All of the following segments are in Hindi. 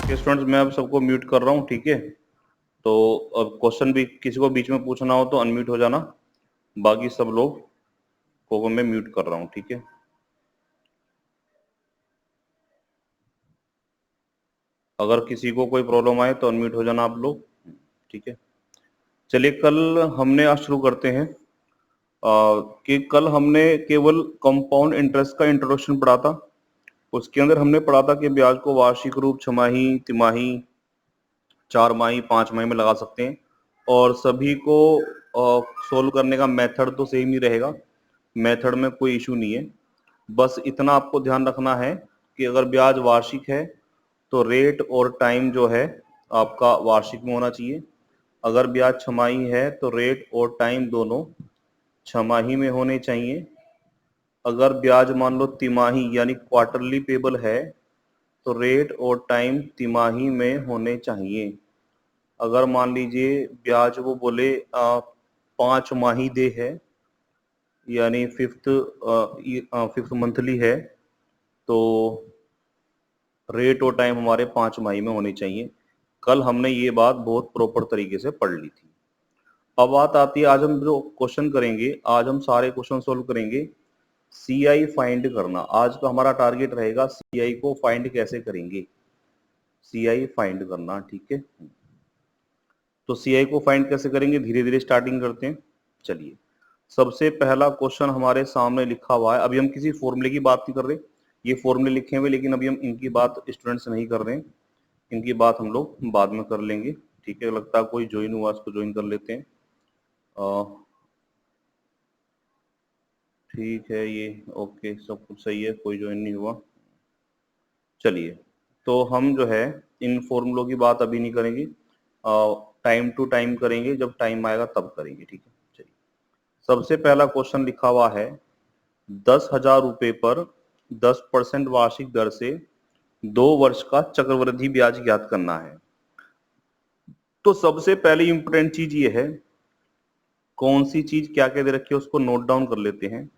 स्टूडेंट्स मैं अब सबको म्यूट कर रहा हूँ, ठीक है। तो अब क्वेश्चन भी किसी को बीच में पूछना हो तो अनम्यूट हो जाना, बाकी सब लोग को मैं म्यूट कर रहा हूँ, ठीक है। अगर किसी को कोई प्रॉब्लम आए तो अनम्यूट हो जाना आप लोग, ठीक है। चलिए कल हमने आज शुरू करते हैं कि कल हमने केवल कंपाउंड इंटरेस्ट का इंट्रोडक्शन पढ़ा था। उसके अंदर हमने पढ़ा था कि ब्याज को वार्षिक रूप, छमाही, तिमाही, 4 माही, 5 माही में लगा सकते हैं और सभी को सोल्व करने का मेथड तो सेम ही रहेगा। मेथड में कोई इशू नहीं है। बस इतना आपको ध्यान रखना है कि अगर ब्याज वार्षिक है तो रेट और टाइम जो है आपका वार्षिक में होना चाहिए। अगर ब्याज छमाही है तो रेट और टाइम दोनों छमाही में होने चाहिए। अगर ब्याज मान लो तिमाही यानी क्वार्टरली पेबल है तो रेट और टाइम तिमाही में होने चाहिए। अगर मान लीजिए ब्याज वो बोले 5 माही दे है यानी फिफ्थ मंथली है तो रेट और टाइम हमारे 5 माही में होने चाहिए। कल हमने ये बात बहुत प्रॉपर तरीके से पढ़ ली थी। अब बात आती है, आज हम जो क्वेश्चन करेंगे, आज हम सारे क्वेश्चन सोल्व करेंगे। सीआई फाइंड करना आज का हमारा टारगेट रहेगा। सीआई को फाइंड कैसे करेंगे, सीआई फाइंड करना, ठीक है। तो सीआई को फाइंड कैसे करेंगे, धीरे धीरे स्टार्टिंग करते हैं। चलिए सबसे पहला क्वेश्चन हमारे सामने लिखा हुआ है। अभी हम किसी फॉर्मूले की बात नहीं कर रहे, ये फॉर्मूले लिखे हुए, लेकिन अभी हम इनकी बात स्टूडेंट्स नहीं कर रहे हैं, इनकी बात हम लोग बाद में कर लेंगे, ठीक है। लगता है कोई ज्वाइन हुआ, इसको ज्वाइन कर लेते हैं। ठीक है, ये ओके, सब कुछ सही है, कोई ज्वाइन नहीं हुआ। चलिए तो हम जो है इन फॉर्मूलों की बात अभी नहीं करेंगे, टाइम टू टाइम करेंगे, जब टाइम आएगा तब करेंगे, ठीक है। चलिए सबसे पहला क्वेश्चन लिखा हुआ है 10,000 रुपए पर 10% वार्षिक दर से 2 वर्ष का चक्रवृद्धि ब्याज ज्ञात करना है। तो सबसे पहली इंपोर्टेंट चीज ये है, कौन सी चीज क्या क्या दे रखी है उसको नोट डाउन कर लेते हैं।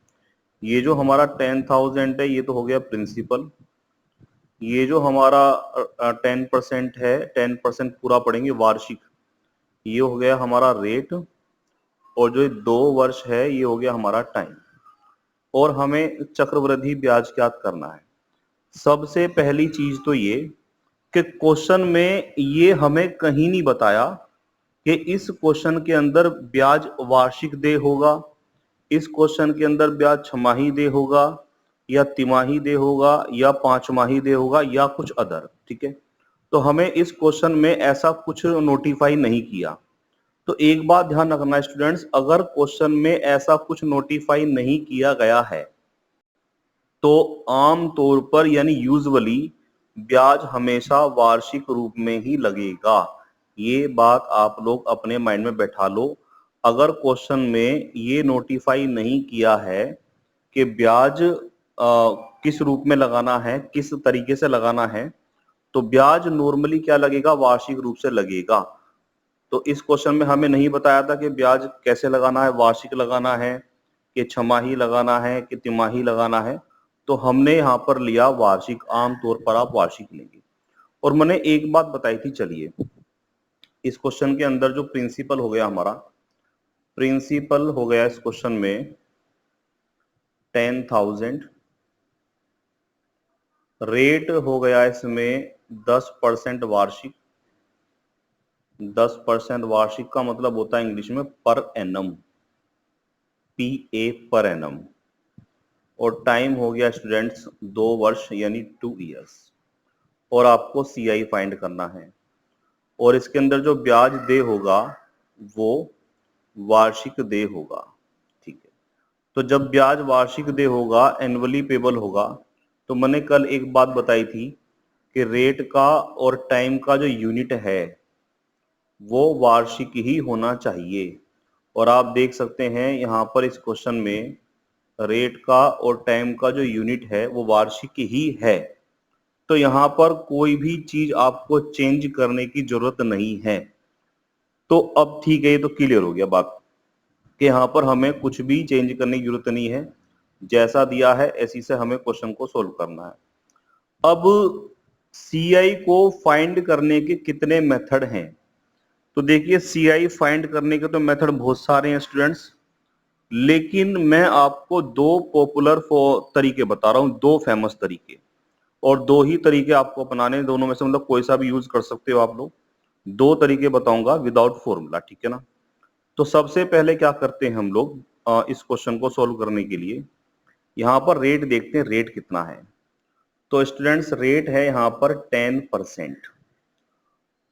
ये जो हमारा 10,000 है ये तो हो गया प्रिंसिपल। ये जो हमारा 10% है, 10% पूरा पड़ेंगे वार्षिक, ये हो गया हमारा रेट। और जो 2 वर्ष है ये हो गया हमारा टाइम। और हमें चक्रवृद्धि ब्याज ज्ञात करना है। सबसे पहली चीज तो ये कि क्वेश्चन में ये हमें कहीं नहीं बताया कि इस क्वेश्चन के अंदर ब्याज वार्षिक दे होगा, इस क्वेश्चन के अंदर ब्याज छमाही दे होगा या तिमाही दे होगा या 5 माही दे होगा या कुछ अदर, ठीक है। तो हमें इस क्वेश्चन में ऐसा कुछ नोटिफाई नहीं किया। तो एक बात ध्यान रखना स्टूडेंट्स, अगर क्वेश्चन में ऐसा कुछ नोटिफाई नहीं किया गया है तो आम तौर पर यानी यूजुअली ब्याज हमेशा वार्षिक रूप में ही लगेगा। ये बात आप लोग अपने माइंड में बैठा लो। अगर क्वेश्चन में ये नोटिफाई नहीं किया है कि ब्याज किस रूप में लगाना है, किस तरीके से लगाना है, तो ब्याज नॉर्मली क्या लगेगा, वार्षिक रूप से लगेगा। तो इस क्वेश्चन में हमें नहीं बताया था कि ब्याज कैसे लगाना है, वार्षिक लगाना है कि छमाही लगाना है कि तिमाही लगाना है। तो हमने यहाँ पर लिया वार्षिक, आमतौर पर आप वार्षिक लेंगे। और मैंने एक बात बताई थी, चलिए इस क्वेश्चन के अंदर जो प्रिंसिपल हो गया हमारा, प्रिंसिपल हो गया इस क्वेश्चन में 10,000, रेट हो गया इसमें 10% वार्षिक। 10% वार्षिक का मतलब होता है इंग्लिश में per annum, PA per annum. और टाइम हो गया स्टूडेंट्स 2 वर्ष यानी 2 इयर्स। और आपको CI फाइंड करना है। और इसके अंदर जो ब्याज दे होगा वो वार्षिक दे होगा, ठीक है। तो जब ब्याज वार्षिक दे होगा, एनुअली पेबल होगा, तो मैंने कल एक बात बताई थी कि रेट का और टाइम का जो यूनिट है वो वार्षिक ही होना चाहिए। और आप देख सकते हैं यहाँ पर इस क्वेश्चन में रेट का और टाइम का जो यूनिट है वो वार्षिक ही है। तो यहाँ पर कोई भी चीज आपको चेंज करने की जरूरत नहीं है। तो अब ठीक है, ये तो क्लियर हो गया बात कि यहाँ पर हमें कुछ भी चेंज करने की जरूरत नहीं है, जैसा दिया है ऐसी से हमें क्वेश्चन को सोल्व करना है। अब CI को फाइंड करने के कितने मेथड हैं? तो देखिए CI फाइंड करने के तो मेथड बहुत सारे हैं स्टूडेंट्स, लेकिन मैं आपको दो पॉपुलर तरीके बता रहा हूं, दो फेमस तरीके, और दो ही तरीके आपको अपनाने हैं। दोनों में से मतलब कोई सा भी यूज कर सकते हो आप लोग। दो तरीके बताऊंगा विदाउट फॉर्मूला, ठीक है ना। तो सबसे पहले क्या करते हैं हम लोग इस क्वेश्चन को सोल्व करने के लिए, यहाँ पर रेट देखते हैं, रेट कितना है। तो स्टूडेंट्स रेट है यहाँ पर 10%,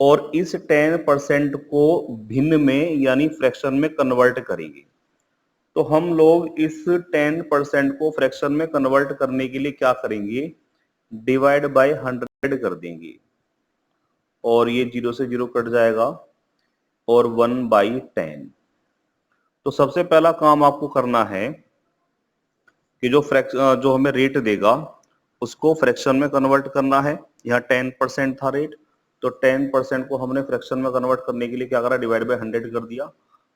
और इस 10% को भिन्न में यानी फ्रैक्शन में कन्वर्ट करेंगे। तो हम लोग इस 10% को फ्रैक्शन में कन्वर्ट करने के लिए क्या करेंगे, डिवाइड बाय 100 कर देंगे, और ये 0 से 0 कट जाएगा, और 1/10। तो सबसे पहला काम आपको करना है कि जो हमें रेट देगा उसको फ्रैक्शन में कन्वर्ट करना है। यहाँ 10% था रेट, तो 10% को हमने फ्रैक्शन में कन्वर्ट करने के लिए क्या करा, डिवाइड बाय 100 कर दिया,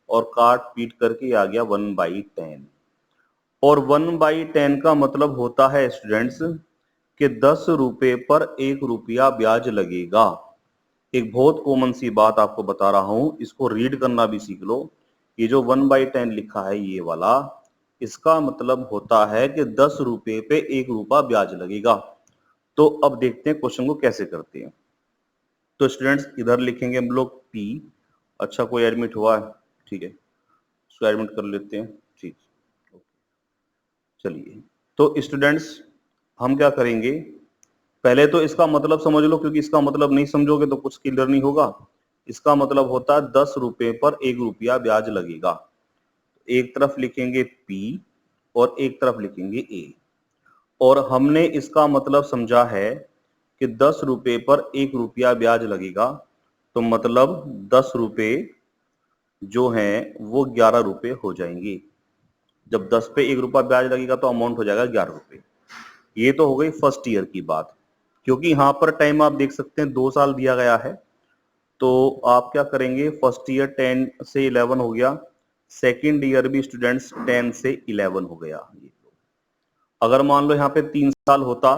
और काट पीट करके आ गया 1/10। और 1/10 का मतलब होता है स्टूडेंट्स कि 10 रुपए पर 1 रुपया ब्याज लगेगा। एक बहुत कॉमन सी बात आपको बता रहा हूं, इसको रीड करना भी सीख लो। ये जो 1/10 लिखा है ये वाला, इसका मतलब होता है कि 10 रुपए पे 1 रुपया ब्याज लगेगा। तो अब देखते हैं क्वेश्चन को कैसे करते हैं। तो स्टूडेंट्स इधर लिखेंगे हम लोग P। अच्छा कोई एडमिट हुआ है, ठीक है, उसको एडमिट कर लेते हैं, ठीक। चलिए तो स्टूडेंट्स हम क्या करेंगे, पहले तो इसका मतलब समझ लो, क्योंकि इसका मतलब नहीं समझोगे तो कुछ क्लियर नहीं होगा। इसका मतलब होता है 10 रुपए पर 1 रुपया ब्याज लगेगा। एक तरफ लिखेंगे P और एक तरफ लिखेंगे A, और हमने इसका मतलब समझा है कि 10 रुपए पर 1 रुपया ब्याज लगेगा, तो मतलब 10 रुपए जो हैं वो 11 रुपए हो जाएंगे। जब 10 पे 1 रुपया ब्याज लगेगा तो अमाउंट हो जाएगा 11 रुपए। ये तो हो गई फर्स्ट ईयर की बात, क्योंकि यहाँ पर टाइम आप देख सकते हैं 2 साल दिया गया है। तो आप क्या करेंगे, फर्स्ट ईयर 10 से 11 हो गया, सेकेंड ईयर भी स्टूडेंट्स 10 से 11 हो गया। अगर मान लो यहाँ पे 3 साल होता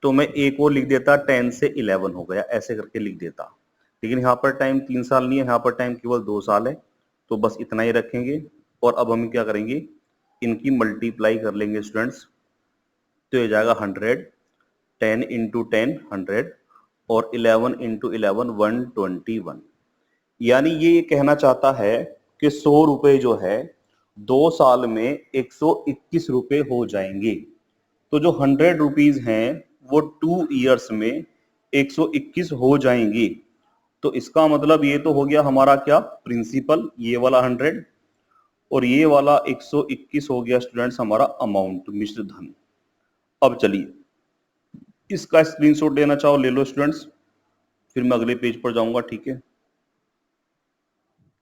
तो मैं एक और लिख देता 10 से 11 हो गया, ऐसे करके लिख देता। लेकिन यहाँ पर टाइम 3 साल नहीं है, यहाँ पर टाइम केवल 2 साल है, तो बस इतना ही रखेंगे। और अब हम क्या करेंगे, इनकी मल्टीप्लाई कर लेंगे स्टूडेंट्स। तो ये जाएगा 100, 10 इंटू 10 100, और 11 इंटू 11 121। यानी ये कहना चाहता है कि 100 रुपए जो है 2 साल में 121 रुपए हो जाएंगे। तो जो 100 रुपीज हैं वो 2 इयर्स में 121 हो जाएंगे। तो इसका मतलब ये तो हो गया हमारा क्या, प्रिंसिपल, ये वाला 100, और ये वाला 121 हो गया स्टूडेंट्स हमारा अमाउंट, मिश्र धन। अब चलिए इसका स्क्रीनशॉट लेना चाहो ले लो स्टूडेंट्स, फिर मैं अगले पेज पर जाऊंगा, ठीक है,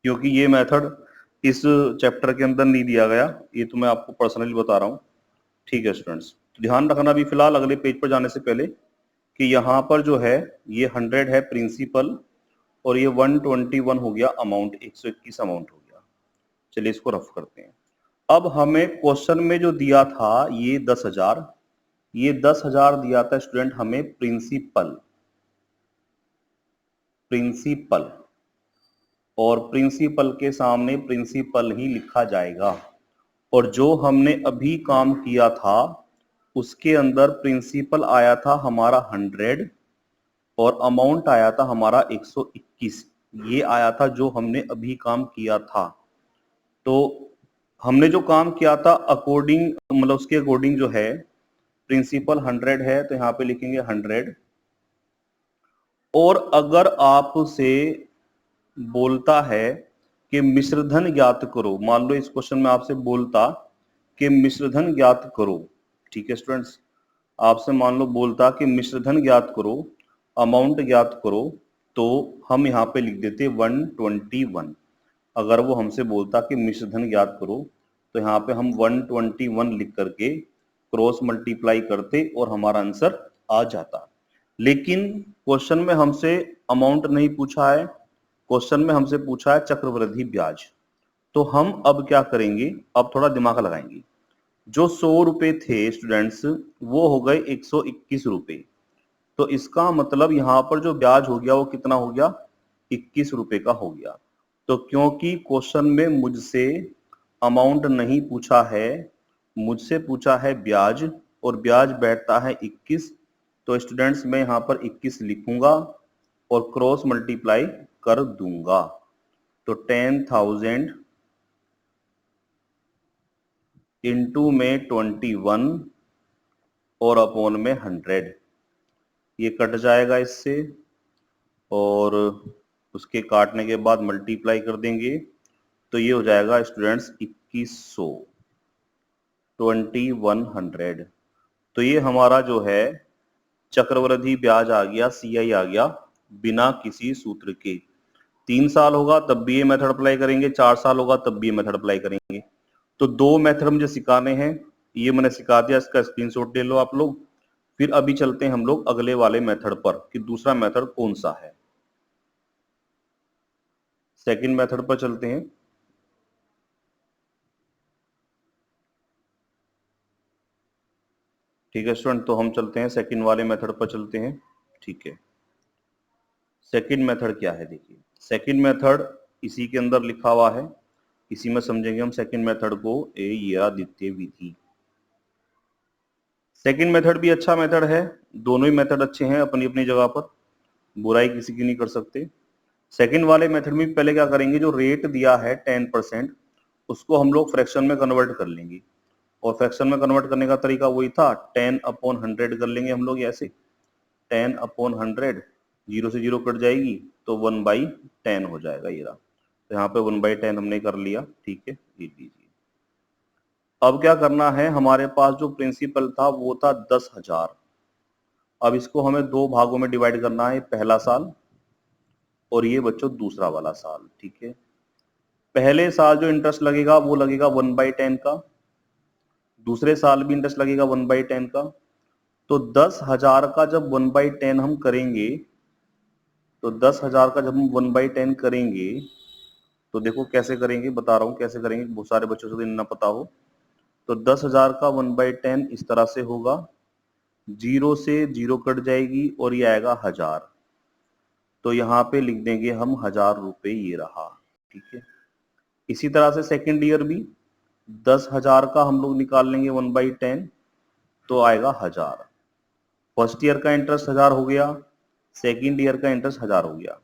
क्योंकि ये मेथड इस चैप्टर के अंदर नहीं दिया गया, ये तो मैं आपको पर्सनली बता रहा हूँ, ठीक है स्टूडेंट्स। तो ध्यान रखना भी फिलहाल अगले पेज पर जाने से पहले कि यहाँ पर जो है ये 100 है प्रिंसिपल, और ये 121 हो गया अमाउंट, 121 अमाउंट हो गया। चलिए इसको रफ करते हैं। अब हमें क्वेश्चन में जो दिया था ये 10,000, ये 10,000 दिया था स्टूडेंट हमें प्रिंसिपल, प्रिंसिपल, और प्रिंसिपल के सामने प्रिंसिपल ही लिखा जाएगा। और जो हमने अभी काम किया था उसके अंदर प्रिंसिपल आया था हमारा 100, और अमाउंट आया था हमारा 121। ये आया था जो हमने अभी काम किया था। तो हमने जो काम किया था अकॉर्डिंग, मतलब उसके अकॉर्डिंग जो है, प्रिंसिपल 100 है तो यहाँ पे लिखेंगे 100। और अगर आपसे बोलता है कि मिश्रधन ज्ञात करो, मान लो इस क्वेश्चन में आपसे बोलता कि मिश्रधन ज्ञात करो, ठीक है स्टूडेंट्स, आपसे मान लो बोलता कि मिश्रधन ज्ञात करो, अमाउंट ज्ञात करो, तो हम यहाँ पे लिख देते 121। अगर वो हमसे बोलता कि मिश्रधन ज्ञात करो तो यहाँ पे हम 121 लिख करके क्रॉस मल्टीप्लाई करते और हमारा आंसर आ जाता। लेकिन क्वेश्चन में हमसे अमाउंट नहीं पूछा है, क्वेश्चन में हमसे पूछा है चक्रवृद्धि ब्याज। तो हम अब क्या करेंगे, अब थोड़ा दिमाग लगाएंगे। जो 100 रुपए थे स्टूडेंट्स वो हो गए 121 रुपए, तो इसका मतलब यहाँ पर जो ब्याज हो गया वो कितना हो गया, 21 रुपए का हो गया। तो क्योंकि क्वेश्चन में मुझसे अमाउंट नहीं पूछा है, मुझसे पूछा है ब्याज, और ब्याज बैठता है 21, तो स्टूडेंट्स मैं यहाँ पर 21 लिखूंगा और क्रॉस मल्टीप्लाई कर दूंगा। तो 10,000 इंटू में 21 और अपॉन में 100, ये कट जाएगा इससे, और उसके काटने के बाद मल्टीप्लाई कर देंगे, तो ये हो जाएगा स्टूडेंट्स 2100, 2100। तो ये हमारा जो है चक्रवृद्धि ब्याज आ गया, CI आ गया बिना किसी सूत्र के। 3 साल होगा तब भी ये मेथड अप्लाई करेंगे, 4 साल होगा तब भी ये मेथड अप्लाई करेंगे। तो 2 मेथड मुझे सिखाने हैं, ये मैंने सिखा दिया, इसका स्क्रीनशॉट ले लो आप लोग। फिर अभी चलते हैं हम लोग अगले वाले मेथड पर कि दूसरा मेथड कौन सा है। सेकंड मेथड पर चलते हैं। ठीक है स्टूडेंट, तो हम चलते हैं सेकंड वाले मेथड पर चलते हैं। ठीक है, सेकंड मेथड क्या है, देखिए सेकंड मेथड इसी के अंदर लिखा हुआ है, इसी में समझेंगे हम सेकंड मेथड को, ये आदित्य विधि। सेकंड मेथड भी अच्छा मेथड है, दोनों ही मेथड अच्छे हैं अपनी अपनी जगह पर, बुराई किसी की नहीं कर सकते। सेकंड वाले मेथड में पहले क्या करेंगे, जो रेट दिया है 10%, उसको हम लोग फ्रैक्शन में कन्वर्ट कर लेंगे, और फ्रैक्शन में कन्वर्ट करने का तरीका वही था, 10/100 कर लेंगे हम लोग ऐसे, 10/100, 0 से 0 कट जाएगी तो 1/10 हो जाएगा ये रहा। तो यहाँ पे 1/10 हमने कर लिया। ठीक है, ये लीजिए। अब क्या करना है, हमारे पास जो प्रिंसिपल था वो था 10,000। अब इसको हमें 2 भागों में डिवाइड करना है, पहला साल और ये बच्चों दूसरा वाला साल। ठीक है, पहले साल जो इंटरेस्ट लगेगा वो लगेगा 1/10 का, दूसरे साल भी इंटरेस्ट लगेगा 1/10 का। तो 10,000 का जब 1/10 हम करेंगे, तो 10,000 का जब हम 1/10 करेंगे, तो देखो कैसे करेंगे, बता रहा हूं कैसे करेंगे, बहुत सारे बच्चों से ना पता हो। तो 10,000 का 1/10 इस तरह से होगा, 0 से 0 कट जाएगी और ये आएगा 1000। तो यहाँ पे लिख देंगे हम 1000 रुपए, ये रहा। ठीक है, इसी तरह से सेकेंड ईयर भी 10,000 का हम लोग निकाल लेंगे 1/10, तो आएगा 1000। फर्स्ट ईयर का इंटरेस्ट 1000 हो गया, सेकेंड ईयर का इंटरेस्ट 1000 हो गया।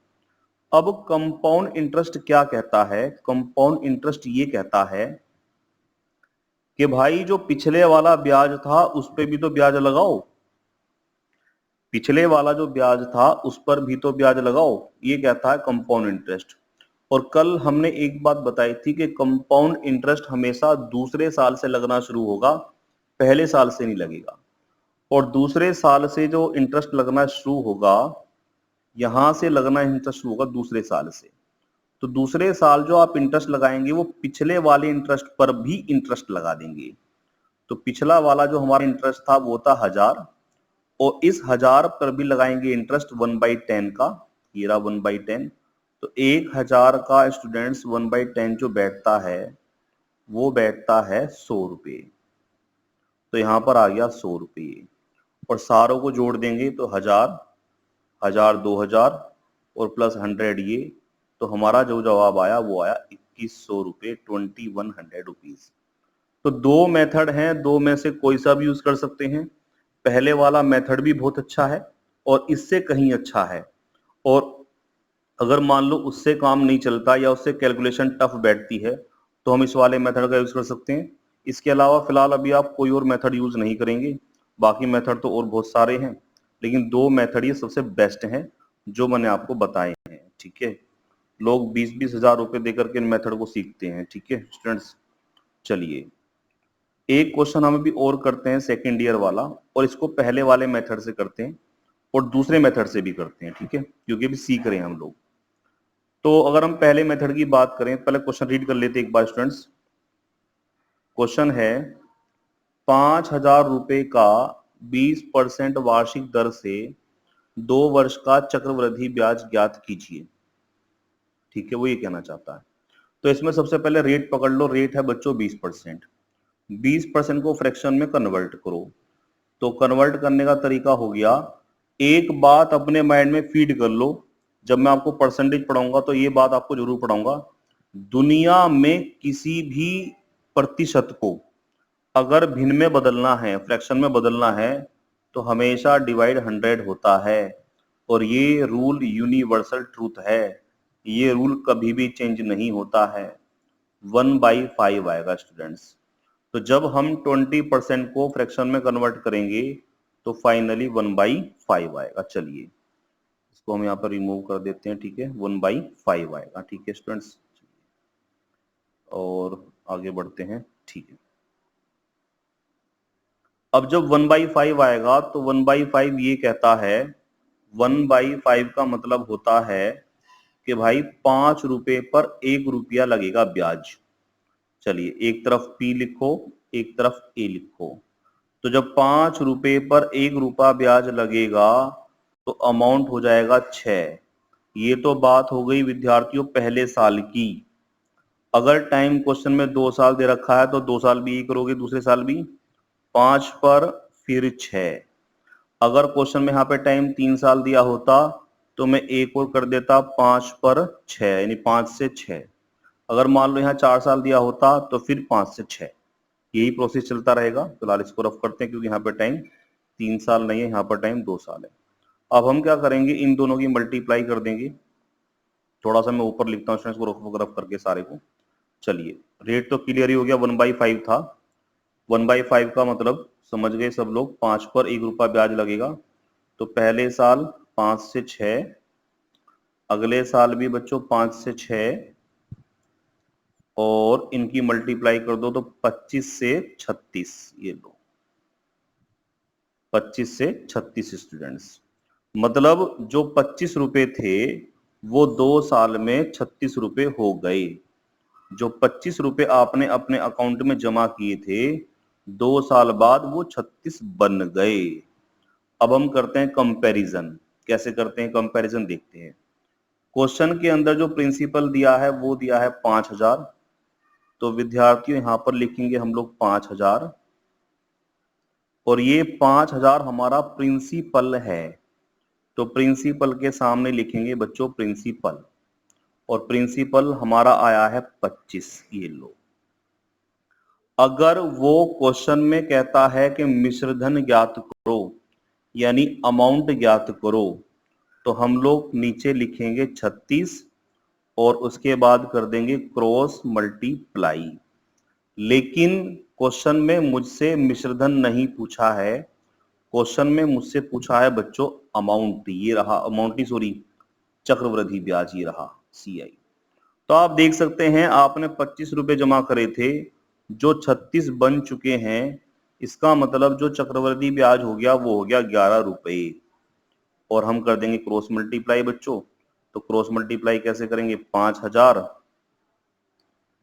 अब कंपाउंड इंटरेस्ट क्या कहता है, कंपाउंड इंटरेस्ट ये कहता है कि भाई जो पिछले वाला ब्याज था उस पे भी तो ब्याज लगाओ, पिछले वाला जो ब्याज था उस पर भी तो ब्याज लगाओ, ये कहता है कंपाउंड इंटरेस्ट। और कल हमने एक बात बताई थी कि कंपाउंड इंटरेस्ट हमेशा दूसरे साल से लगना शुरू होगा, पहले साल से नहीं लगेगा। और दूसरे साल से जो इंटरेस्ट लगना शुरू होगा, यहां से लगना इंटरेस्ट शुरू होगा दूसरे साल से। तो दूसरे साल जो आप इंटरेस्ट लगाएंगे वो पिछले वाले इंटरेस्ट पर भी इंटरेस्ट लगा देंगे। तो पिछला वाला जो हमारा इंटरेस्ट था वो था 1000, और इस 1000 पर भी लगाएंगे इंटरेस्ट 1/10 का, ये रहा 1/10। तो 1000 का स्टूडेंट्स 1/10 जो बैठता है वो बैठता है 100 रुपये। तो यहाँ पर आ गया 100 रुपये, और सारों को जोड़ देंगे तो 1000, 1000, 2000 और प्लस 100 ये, तो हमारा जो जवाब आया वो आया 2100 रुपये, 2100 रुपीज। तो 2 मेथड हैं, 2 में से कोई सा भी यूज कर सकते हैं। पहले वाला मेथड भी बहुत अच्छा है और इससे कहीं अच्छा है, और अगर मान लो उससे काम नहीं चलता या उससे कैलकुलेशन टफ बैठती है तो हम इस वाले मेथड का यूज कर सकते हैं। इसके अलावा फिलहाल अभी आप कोई और मेथड यूज नहीं करेंगे, बाकी मेथड तो और बहुत सारे हैं, लेकिन 2 मेथड ये सबसे बेस्ट हैं जो मैंने आपको बताए हैं। ठीक है, लोग 20-20 हजार रुपए देकर के इन मेथड को सीखते हैं। ठीक है स्टूडेंट्स, चलिए एक क्वेश्चन हम अभी और करते हैं सेकेंड ईयर वाला, और इसको पहले वाले मेथड से करते हैं और दूसरे मेथड से भी करते हैं। ठीक है, क्योंकि अभी सीख रहे हैं हम लोग। तो अगर हम पहले मेथड की बात करें, पहले क्वेश्चन रीड कर लेते एक बार स्टूडेंट्स। क्वेश्चन है 5,000 रुपए का 20% वार्षिक दर से 2 वर्ष का चक्रवृद्धि ब्याज ज्ञात कीजिए। ठीक है, वो ये कहना चाहता है। तो इसमें सबसे पहले रेट पकड़ लो, रेट है बच्चों 20%। 20% को फ्रैक्शन में कन्वर्ट करो, तो कन्वर्ट करने का तरीका हो गया एक बात अपने माइंड में फीड कर लो, जब मैं आपको परसेंटेज पढ़ाऊंगा तो ये बात आपको जरूर पढ़ाऊंगा, दुनिया में किसी भी प्रतिशत को अगर भिन्न में बदलना है, फ्रैक्शन में बदलना है, तो हमेशा डिवाइड 100 होता है। और ये रूल यूनिवर्सल ट्रूथ है, ये रूल कभी भी चेंज नहीं होता है। 1/5 आएगा स्टूडेंट्स। तो जब हम 20% को फ्रैक्शन में कन्वर्ट करेंगे तो फाइनली 1/5 आएगा। चलिए इसको हम यहाँ पर रिमूव कर देते हैं, ठीक है, 1/5 आएगा, ठीक है स्टूडेंट्स। और आगे बढ़ते हैं, ठीक है। अब जब 1/5 आएगा तो 1/5 ये कहता है, 1/5 का मतलब होता है कि भाई 5 रुपए पर 1 रुपया लगेगा ब्याज। चलिए एक तरफ P लिखो, एक तरफ A लिखो। तो जब 5 रुपए पर 1 रुपया ब्याज लगेगा तो अमाउंट हो जाएगा 6। ये तो बात हो गई विद्यार्थियों पहले साल की। अगर टाइम क्वेश्चन में 2 साल दे रखा है तो 2 साल भी करोगे, दूसरे साल भी 5 पर फिर 6। अगर क्वेश्चन में यहाँ पे टाइम 3 साल दिया होता तो मैं एक और कर देता 5 पर 6, यानी 5 से 6। अगर मान लो यहाँ 4 साल दिया होता तो फिर 5 से 6। यही प्रोसेस चलता रहेगा। फिलहाल इसको रफ करते हैं क्योंकि यहाँ पे टाइम 3 साल नहीं है, यहाँ पर टाइम 2 साल है। अब हम क्या करेंगे, इन दोनों की मल्टीप्लाई कर देंगे। थोड़ा सा मैं ऊपर लिखता हूँ इसको रफ करके सारे को। चलिए रेट तो क्लियर ही हो गया, 1/5 था। 1/5 का मतलब समझ गए सब लोग, 5 पर 1 रुपया ब्याज लगेगा। तो पहले साल 5 से 6, अगले साल भी बच्चों 5 से 6, और इनकी मल्टीप्लाई कर दो तो 25 से 36। ये लो 25 से 36 स्टूडेंट्स। मतलब जो 25 रुपए थे वो 2 साल में 36 रुपए हो गए। जो 25 रुपए आपने अपने अकाउंट में जमा किए थे 2 साल बाद वो 36 बन गए। अब हम करते हैं कंपैरिजन। कैसे करते हैं कंपैरिजन, देखते हैं। क्वेश्चन के अंदर जो प्रिंसिपल दिया है वो दिया है 5000। तो विद्यार्थियों यहां पर लिखेंगे हम लोग 5000, और ये 5000 हमारा प्रिंसिपल है। तो प्रिंसिपल के सामने लिखेंगे बच्चों प्रिंसिपल, और प्रिंसिपल हमारा आया है 25। ये लो, अगर वो क्वेश्चन में कहता है कि मिश्रधन ज्ञात करो यानी अमाउंट ज्ञात करो, तो हम लोग नीचे लिखेंगे 36 और उसके बाद कर देंगे क्रॉस मल्टीप्लाई। लेकिन क्वेश्चन में मुझसे मिश्रधन नहीं पूछा है, क्वेश्चन में मुझसे पूछा है बच्चों अमाउंट। ये रहा अमाउंट, सॉरी चक्रवृद्धि ब्याज, ये रहा CI। तो आप देख सकते हैं आपने 25 रुपए जमा करे थे, जो 36 बन चुके हैं। इसका मतलब जो चक्रवृद्धि ब्याज हो गया वो हो गया 11 रुपए। और हम कर देंगे क्रॉस मल्टीप्लाई बच्चों। तो क्रॉस मल्टीप्लाई कैसे करेंगे, 5000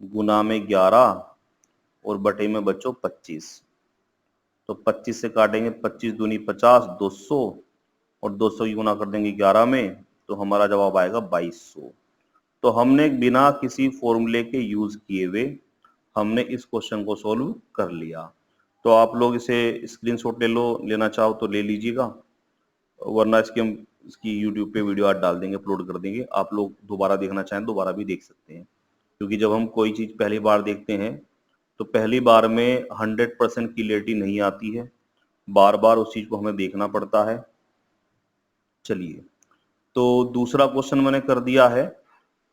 गुना में 11 और बटे में बच्चों 25। तो 25 से काटेंगे, 25 दूनी 50, 200, और 200 की गुना कर देंगे 11 में, तो हमारा जवाब आएगा 2200। तो हमने बिना किसी फॉर्मूले के यूज किए हुए हमने इस क्वेश्चन को सॉल्व कर लिया। तो आप लोग इसे स्क्रीनशॉट ले लो, लेना चाहो तो ले लीजिएगा, वरना इसकी यूट्यूब पे वीडियो आज डाल देंगे, अपलोड कर देंगे। आप लोग दोबारा देखना चाहें दोबारा भी देख सकते हैं, क्योंकि जब हम कोई चीज पहली बार देखते हैं तो पहली बार में 100% क्लियरिटी नहीं आती है, बार बार उस चीज को हमें देखना पड़ता है। चलिए तो दूसरा क्वेश्चन मैंने कर दिया है,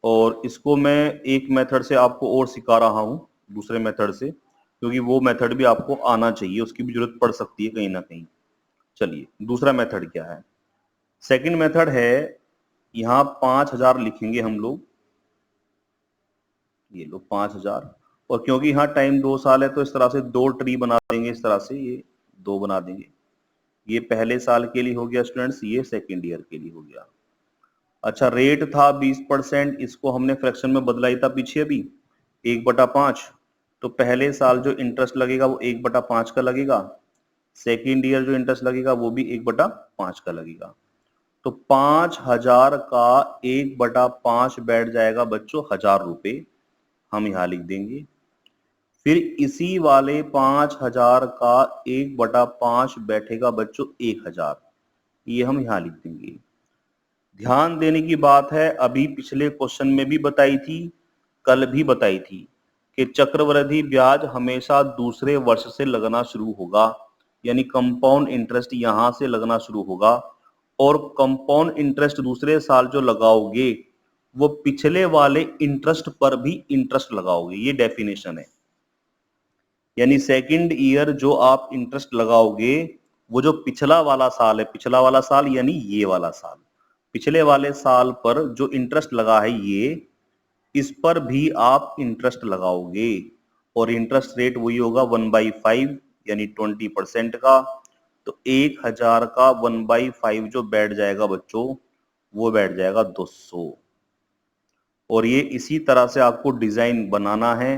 और इसको मैं एक मेथड से आपको और सिखा रहा हूं, दूसरे मेथड से, क्योंकि वो मेथड भी आपको आना चाहिए, उसकी भी जरूरत पड़ सकती है कहीं ना कहीं। चलिए दूसरा मेथड क्या है, सेकंड मेथड है, यहाँ 5000 लिखेंगे हम लोग। ये लो 5000, और क्योंकि यहाँ टाइम 2 साल है तो इस तरह से 2 ट्री बना देंगे, इस तरह से ये 2 बना देंगे। ये पहले साल के लिए हो गया स्टूडेंट्स, ये सेकेंड ईयर के लिए हो गया। अच्छा रेट था 20%, इसको हमने फ्रैक्शन में बदला ही था पीछे अभी, 1/5। तो पहले साल जो इंटरेस्ट लगेगा वो 1/5 का लगेगा, सेकेंड ईयर जो इंटरेस्ट लगेगा वो भी 1/5 का लगेगा। तो 5000 का 1/5 बैठ जाएगा बच्चों 1000 रुपए, हम यहाँ लिख देंगे। फिर इसी वाले 5000 का 1/5 बैठेगा बच्चों 1000, ये हम यहाँ लिख देंगे। ध्यान देने की बात है, अभी पिछले क्वेश्चन में भी बताई थी, कल भी बताई थी कि चक्रवृद्धि ब्याज हमेशा दूसरे वर्ष से लगना शुरू होगा, यानी कंपाउंड इंटरेस्ट यहां से लगना शुरू होगा, और कंपाउंड इंटरेस्ट दूसरे साल जो लगाओगे वो पिछले वाले इंटरेस्ट पर भी इंटरेस्ट लगाओगे, ये डेफिनेशन है। यानी सेकंड ईयर जो आप इंटरेस्ट लगाओगे वो जो पिछला वाला साल है, पिछला वाला साल यानी ये वाला साल, पिछले वाले साल पर जो इंटरेस्ट लगा है ये, इस पर भी आप इंटरेस्ट लगाओगे, और इंटरेस्ट रेट वही होगा 1/5 यानी 20% का। तो 1000 का 1/5 जो बैठ जाएगा बच्चों, वो बैठ जाएगा 200। और ये इसी तरह से आपको डिजाइन बनाना है,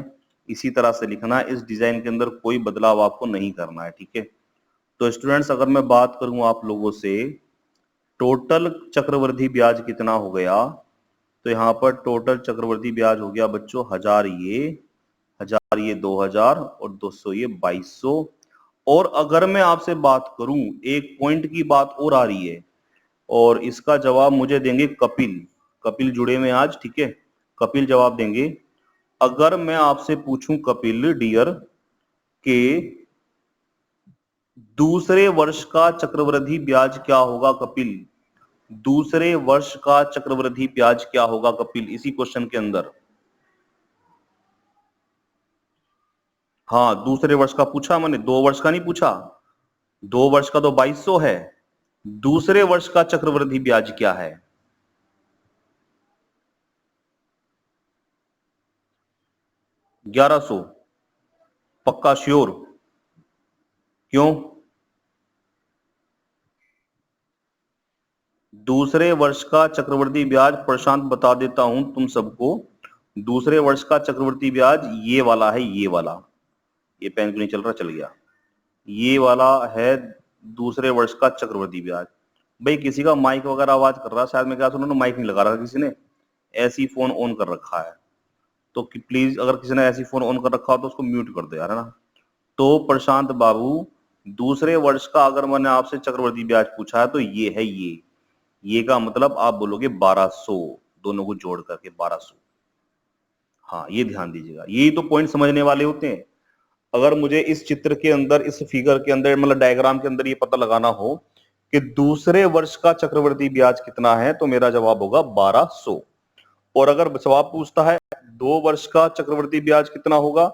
इसी तरह से लिखना है, इस डिजाइन के अंदर कोई बदलाव आपको नहीं करना है, ठीक है। तो स्टूडेंट्स अगर मैं बात करूं आप लोगों से, टोटल चक्रवृद्धि ब्याज कितना हो गया, तो यहाँ पर टोटल चक्रवृद्धि ब्याज हो गया बच्चों 1000 ये 2000 और 200 ये 2200। और अगर मैं आपसे बात करूं, एक पॉइंट की बात और आ रही है, और इसका जवाब मुझे देंगे कपिल। कपिल जुड़े में आज, ठीक है, कपिल जवाब देंगे। अगर मैं आपसे पूछूं कपिल डियर के दूसरे वर्ष का चक्रवृद्धि ब्याज क्या होगा कपिल, दूसरे वर्ष का चक्रवृद्धि ब्याज क्या होगा कपिल, इसी क्वेश्चन के अंदर। हाँ, दूसरे वर्ष का पूछा मैंने, 2 वर्ष का नहीं पूछा, 2 वर्ष का तो 2200 है, दूसरे वर्ष का चक्रवृद्धि ब्याज क्या है? 1100 पक्का श्योर? क्यों? दूसरे वर्ष का चक्रवृद्धि ब्याज प्रशांत बता देता हूं तुम सबको, दूसरे वर्ष का चक्रवृद्धि ब्याज ये वाला है, ये वाला, ये पेन क्यों नहीं चल रहा, चल गया, ये वाला है दूसरे वर्ष का चक्रवृद्धि ब्याज। भाई किसी का माइक वगैरह आवाज कर रहा है, शायद मैं क्या सुना, माइक नहीं लगा रहा किसी ने, ऐसी ही फोन ऑन कर रखा है, तो प्लीज अगर किसी ने ऐसी फोन ऑन कर रखा हो तो उसको म्यूट कर दो यार, है ना। तो प्रशांत बाबू, दूसरे वर्ष का अगर मैंने आपसे चक्रवृद्धि ब्याज पूछा है तो ये है, ये का मतलब आप बोलोगे 1200, दोनों को जोड़ करके 1200। हाँ ये ध्यान दीजिएगा, यही तो पॉइंट समझने वाले होते हैं। अगर मुझे इस चित्र के अंदर, इस फिगर के अंदर, मतलब डायग्राम के अंदर ये पता लगाना हो कि दूसरे वर्ष का चक्रवृद्धि ब्याज कितना है, तो मेरा जवाब होगा 1200। और अगर सवाल पूछता है 2 वर्ष का चक्रवृद्धि ब्याज कितना होगा,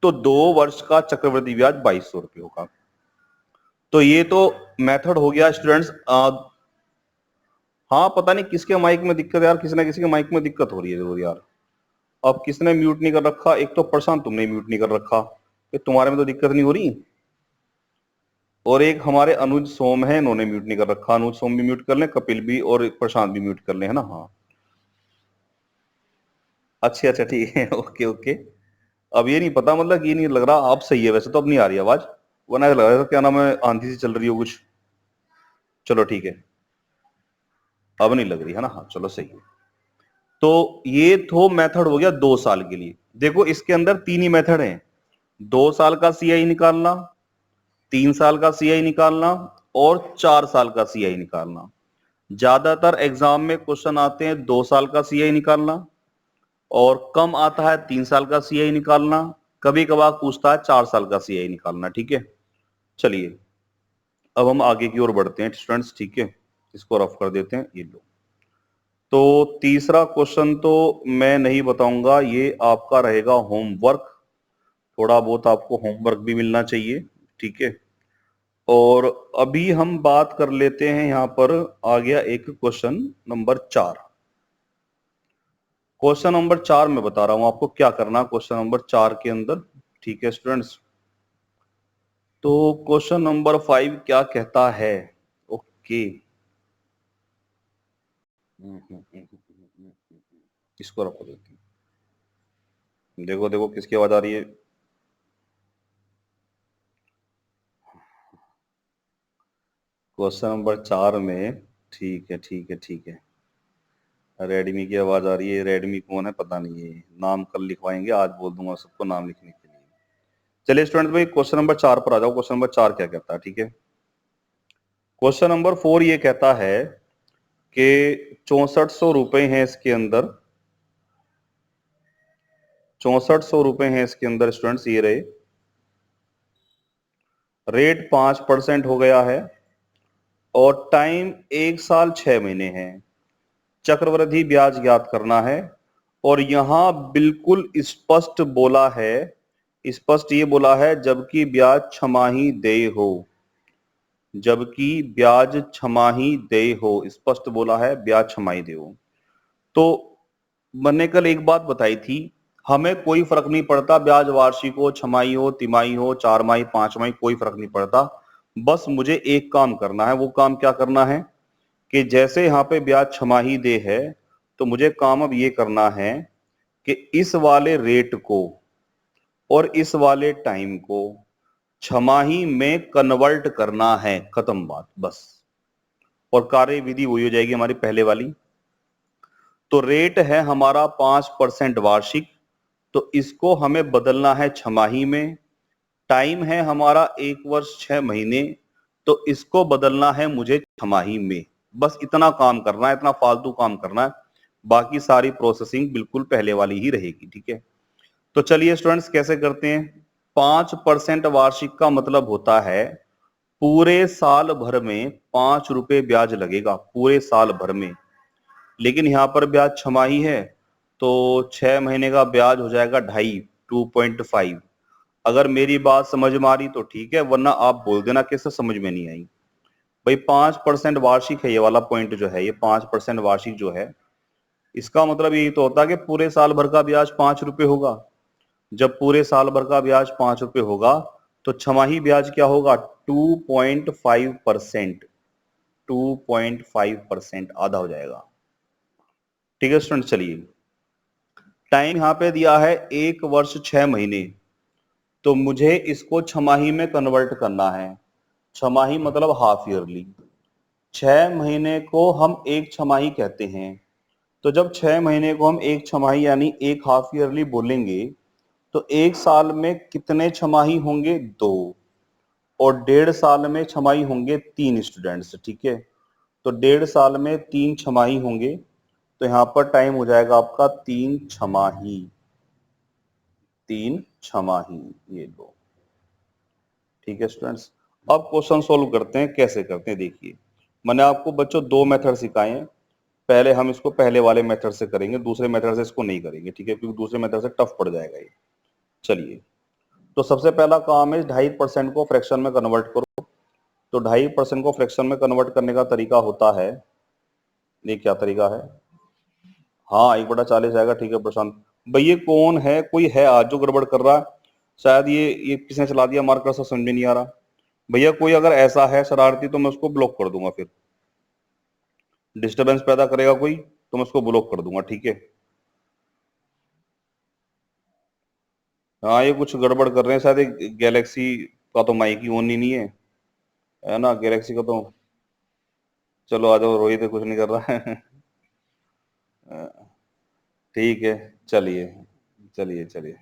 तो 2 वर्ष का चक्रवृद्धि ब्याज 2200 होगा। तो ये तो मेथड हो गया स्टूडेंट्स। हाँ पता नहीं किसके माइक में दिक्कत है यार, किसी ना किसी के माइक में दिक्कत हो रही है जरूर यार। अब किसने म्यूट नहीं कर रखा, एक तो प्रशांत तुमने म्यूट नहीं कर रखा, ये तुम्हारे में तो दिक्कत नहीं हो रही, और एक हमारे अनुज सोम है, इन्होंने म्यूट नहीं कर रखा, अनुज सोम भी म्यूट कर लें, कपिल भी और प्रशांत भी म्यूट कर लें, है ना। हाँ अच्छा ठीक है ओके ओके। अब ये नहीं पता, मतलब ये नहीं लग रहा, अब सही है वैसे तो, अब नहीं आ रही आवाज, वरना ऐसा लग रहा था क्या नाम है, आंधी से चल रही हो कुछ। चलो ठीक है, अब नहीं लग रही है ना, हाँ चलो सही है। तो ये तो मेथड हो गया 2 साल के लिए। देखो इसके अंदर 3 ही मेथड हैं, 2 साल का सीआई निकालना, 3 साल का सीआई निकालना, और 4 साल का सीआई निकालना। ज्यादातर एग्जाम में क्वेश्चन आते हैं 2 साल का सीआई निकालना, और कम आता है 3 साल का सीआई निकालना, कभी कभार पूछता है 4 साल का सीआई निकालना, ठीक है। चलिए अब हम आगे की ओर बढ़ते हैं स्टूडेंट्स, ठीक है, इसको रफ कर देते हैं, ये लो। तो तीसरा क्वेश्चन तो मैं नहीं बताऊंगा, ये आपका रहेगा होमवर्क, थोड़ा बहुत आपको होमवर्क भी मिलना चाहिए, ठीक है। और अभी हम बात कर लेते हैं, यहां पर आ गया एक क्वेश्चन नंबर 4। क्वेश्चन नंबर 4 में बता रहा हूं आपको क्या करना, क्वेश्चन नंबर 4 के अंदर, ठीक है स्टूडेंट्स। तो क्वेश्चन नंबर 5 क्या कहता है, ओके, इसको रखो देते हैं। देखो देखो किसकी आवाज आ रही है, क्वेश्चन नंबर 4 में, ठीक है ठीक है ठीक है, रेडमी की आवाज आ रही है, रेडमी कौन है पता नहीं है, नाम कल लिखवाएंगे, आज बोल दूंगा सबको नाम लिखने के लिए। चलिए स्टूडेंट भाई क्वेश्चन नंबर 4 पर आ जाओ, क्वेश्चन नंबर 4 क्या कहता है, ठीक है। क्वेश्चन नंबर 4 ये कहता है कि 6400 रुपए हैं इसके अंदर, 6400 रुपए हैं इसके अंदर स्टूडेंट्स, ये रहे। रेट 5% हो गया है और टाइम 1 साल 6 महीने है। चक्रवृद्धि ब्याज ज्ञात करना है और यहां बिल्कुल स्पष्ट बोला है, स्पष्ट ये बोला है जबकि ब्याज छमाही देय हो, जबकि ब्याज छमाही देय हो, स्पष्ट बोला है ब्याज छमाही देय हो। तो मैंने कल एक बात बताई थी, हमें कोई फर्क नहीं पड़ता ब्याज वार्षिक हो, छमाही हो, तिमाही हो, 4 माही, 5 माही, कोई फर्क नहीं पड़ता। बस मुझे एक काम करना है। वो काम क्या करना है कि जैसे यहाँ पे ब्याज छमाही दे है, तो मुझे काम अब ये करना है कि इस वाले रेट को और इस वाले टाइम को छमाही में कन्वर्ट करना है। खत्म बात, बस। और कार्य विधि वही हो जाएगी हमारी पहले वाली। तो रेट है हमारा 5% वार्षिक, तो इसको हमें बदलना है छमाही में। टाइम है हमारा 1 वर्ष 6 महीने, तो इसको बदलना है मुझे छमाही में। बस इतना काम करना है, इतना फालतू काम करना है, बाकी सारी प्रोसेसिंग बिल्कुल पहले वाली ही रहेगी। ठीक है, तो चलिए स्टूडेंट्स कैसे करते हैं। 5% वार्षिक का मतलब होता है पूरे साल भर में 5 रुपए ब्याज लगेगा, पूरे साल भर में। लेकिन यहाँ पर ब्याज छमाही है, तो 6 महीने का ब्याज हो जाएगा 2.5, 2.5। अगर मेरी बात समझ में आ रही तो ठीक है, वरना आप बोल देना कैसे समझ में नहीं आई। भाई 5% वार्षिक है, ये वाला पॉइंट जो है, ये 5% वार्षिक जो है, इसका मतलब यही तो होता है कि पूरे साल भर का ब्याज 5 रुपए होगा। जब पूरे साल भर का ब्याज 5 रुपए होगा, तो छमाही ब्याज क्या होगा? 2.5%, 2.5% आधा हो जाएगा। ठीक है स्टूडेंट, चलिए टाइम यहां पे दिया है 1 वर्ष 6 महीने, तो मुझे इसको छमाही में कन्वर्ट करना है। छमाही मतलब हाफ ईयरली। 6 महीने को हम एक छमाही कहते हैं, तो जब 6 महीने को हम एक छमाही यानी एक हाफ ईयरली बोलेंगे, तो 1 साल में कितने छमाही होंगे? 2। और 1.5 साल में छमाही होंगे 3 स्टूडेंट्स। ठीक है, तो 1.5 साल में 3 छमाही होंगे, तो यहां पर टाइम हो जाएगा आपका 3 छमाही, 3 छमाही, ये लो। ठीक है स्टूडेंट्स, अब क्वेश्चन सोल्व करते हैं। कैसे करते हैं देखिए, मैंने आपको बच्चों 2 मेथड सिखाए हैं। पहले हम इसको पहले वाले मेथड से करेंगे, दूसरे मेथड से इसको नहीं करेंगे। ठीक है, क्योंकि दूसरे मेथड से टफ पड़ जाएगा ये। चलिए, तो सबसे पहला काम है 2.5% को फ्रैक्शन में कन्वर्ट करो। तो 2.5% को फ्रैक्शन में कन्वर्ट करने का तरीका होता है, ये क्या तरीका है? हाँ, 1/40 आएगा। ठीक है प्रशांत भाई, ये कौन है? कोई है आज जो गड़बड़ कर रहा है? शायद ये किसने चला दिया मार्कर सा, समझ में नहीं आ रहा। भैया कोई अगर ऐसा है शरारती, तो मैं उसको ब्लॉक कर दूंगा। फिर डिस्टरबेंस पैदा करेगा कोई, तो मैं उसको ब्लॉक कर दूंगा। ठीक है, हाँ ये कुछ गड़बड़ कर रहे हैं शायद। गैलेक्सी का तो माइक ही ऑन ही नहीं है ना? गैलेक्सी का तो चलो आ जाओ, रोहित कुछ नहीं कर रहा है। ठीक है, चलिए चलिए चलिए,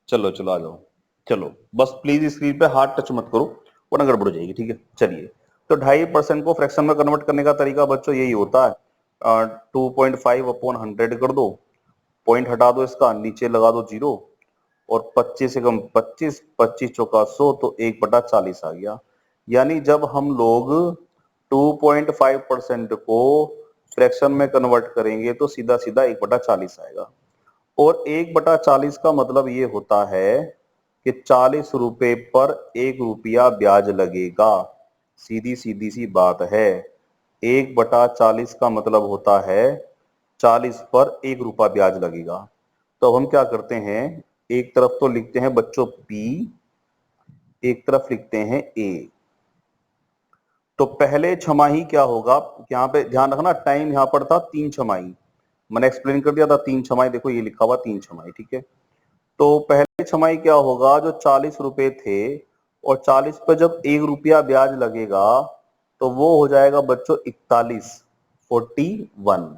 चलो चलो आ जाओ। चलो बस प्लीज स्क्रीन पे हाथ टच मत करो, वरना गड़बड़ हो जाएगी। ठीक है, चलिए। तो 2.5% को फ्रैक्शन में कन्वर्ट करने का तरीका बच्चों यही होता है। 2.5/100 कर दो, पॉइंट हटा दो इसका, नीचे लगा दो 0, और 25 से कम 25, 25 चौका 100, तो 1/40 आ गया। यानी जब हम लोग 2.5% को फ्रैक्शन में कन्वर्ट करेंगे, तो सीधा सीधा 1/40 आएगा। और 1/40 का मतलब ये होता है कि 40 रुपए पर 1 रुपया ब्याज लगेगा। सीधी सीधी सी बात है। 1/40 का मतलब होता है 40 पर 1 रुपया ब्याज लगेगा। तो हम क्या करते हैं, एक तरफ तो लिखते हैं बच्चों P, एक तरफ लिखते हैं A। तो पहले छमाही क्या होगा, यहाँ पे ध्यान रखना, टाइम यहाँ पर था 3 छमाही, मैंने एक्सप्लेन कर दिया था 3 छमाही। देखो ये लिखा हुआ 3 छमाही। ठीक है, तो पहले छमाही क्या होगा, जो 40 रुपए थे, और 40 पे जब 1 रुपया ब्याज लगेगा, तो वो हो जाएगा बच्चों 41, 41।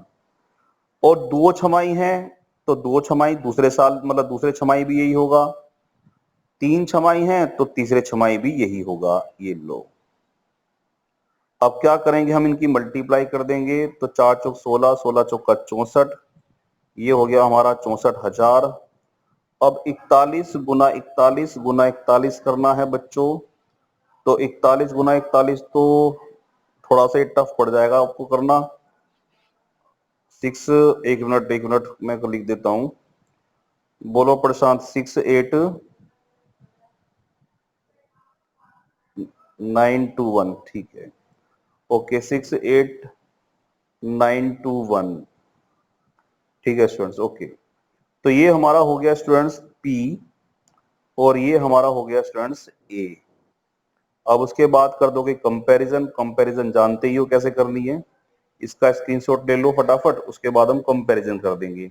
और 2 छमाही है, तो 2 छमाही दूसरे साल, मतलब दूसरे छमाही भी यही होगा। 3 छमाही है, तो तीसरे छमाही भी यही होगा। ये लो, अब क्या करेंगे, हम इनकी मल्टीप्लाई कर देंगे, तो 4 चौक 16, 16 चौका 64, ये हो गया हमारा 64,000। अब 41 गुना 41 गुना 41 करना है बच्चों, तो 41 गुना 41 तो थोड़ा सा टफ पड़ जाएगा आपको करना। 6, एक मिनट मैं लिख देता हूं, बोलो प्रशांत। 6 8 9 2 1, ठीक है, ओके। 6 8 9 2 1, ठीक है स्टूडेंट्स, ओके। तो ये हमारा हो गया स्टूडेंट्स P, और ये हमारा हो गया स्टूडेंट्स A। अब उसके बाद कर दोगे कंपैरिजन। कंपैरिजन जानते ही हो कैसे करनी है, इसका स्क्रीनशॉट ले लो फटाफट, उसके बाद हम कंपैरिजन कर देंगे।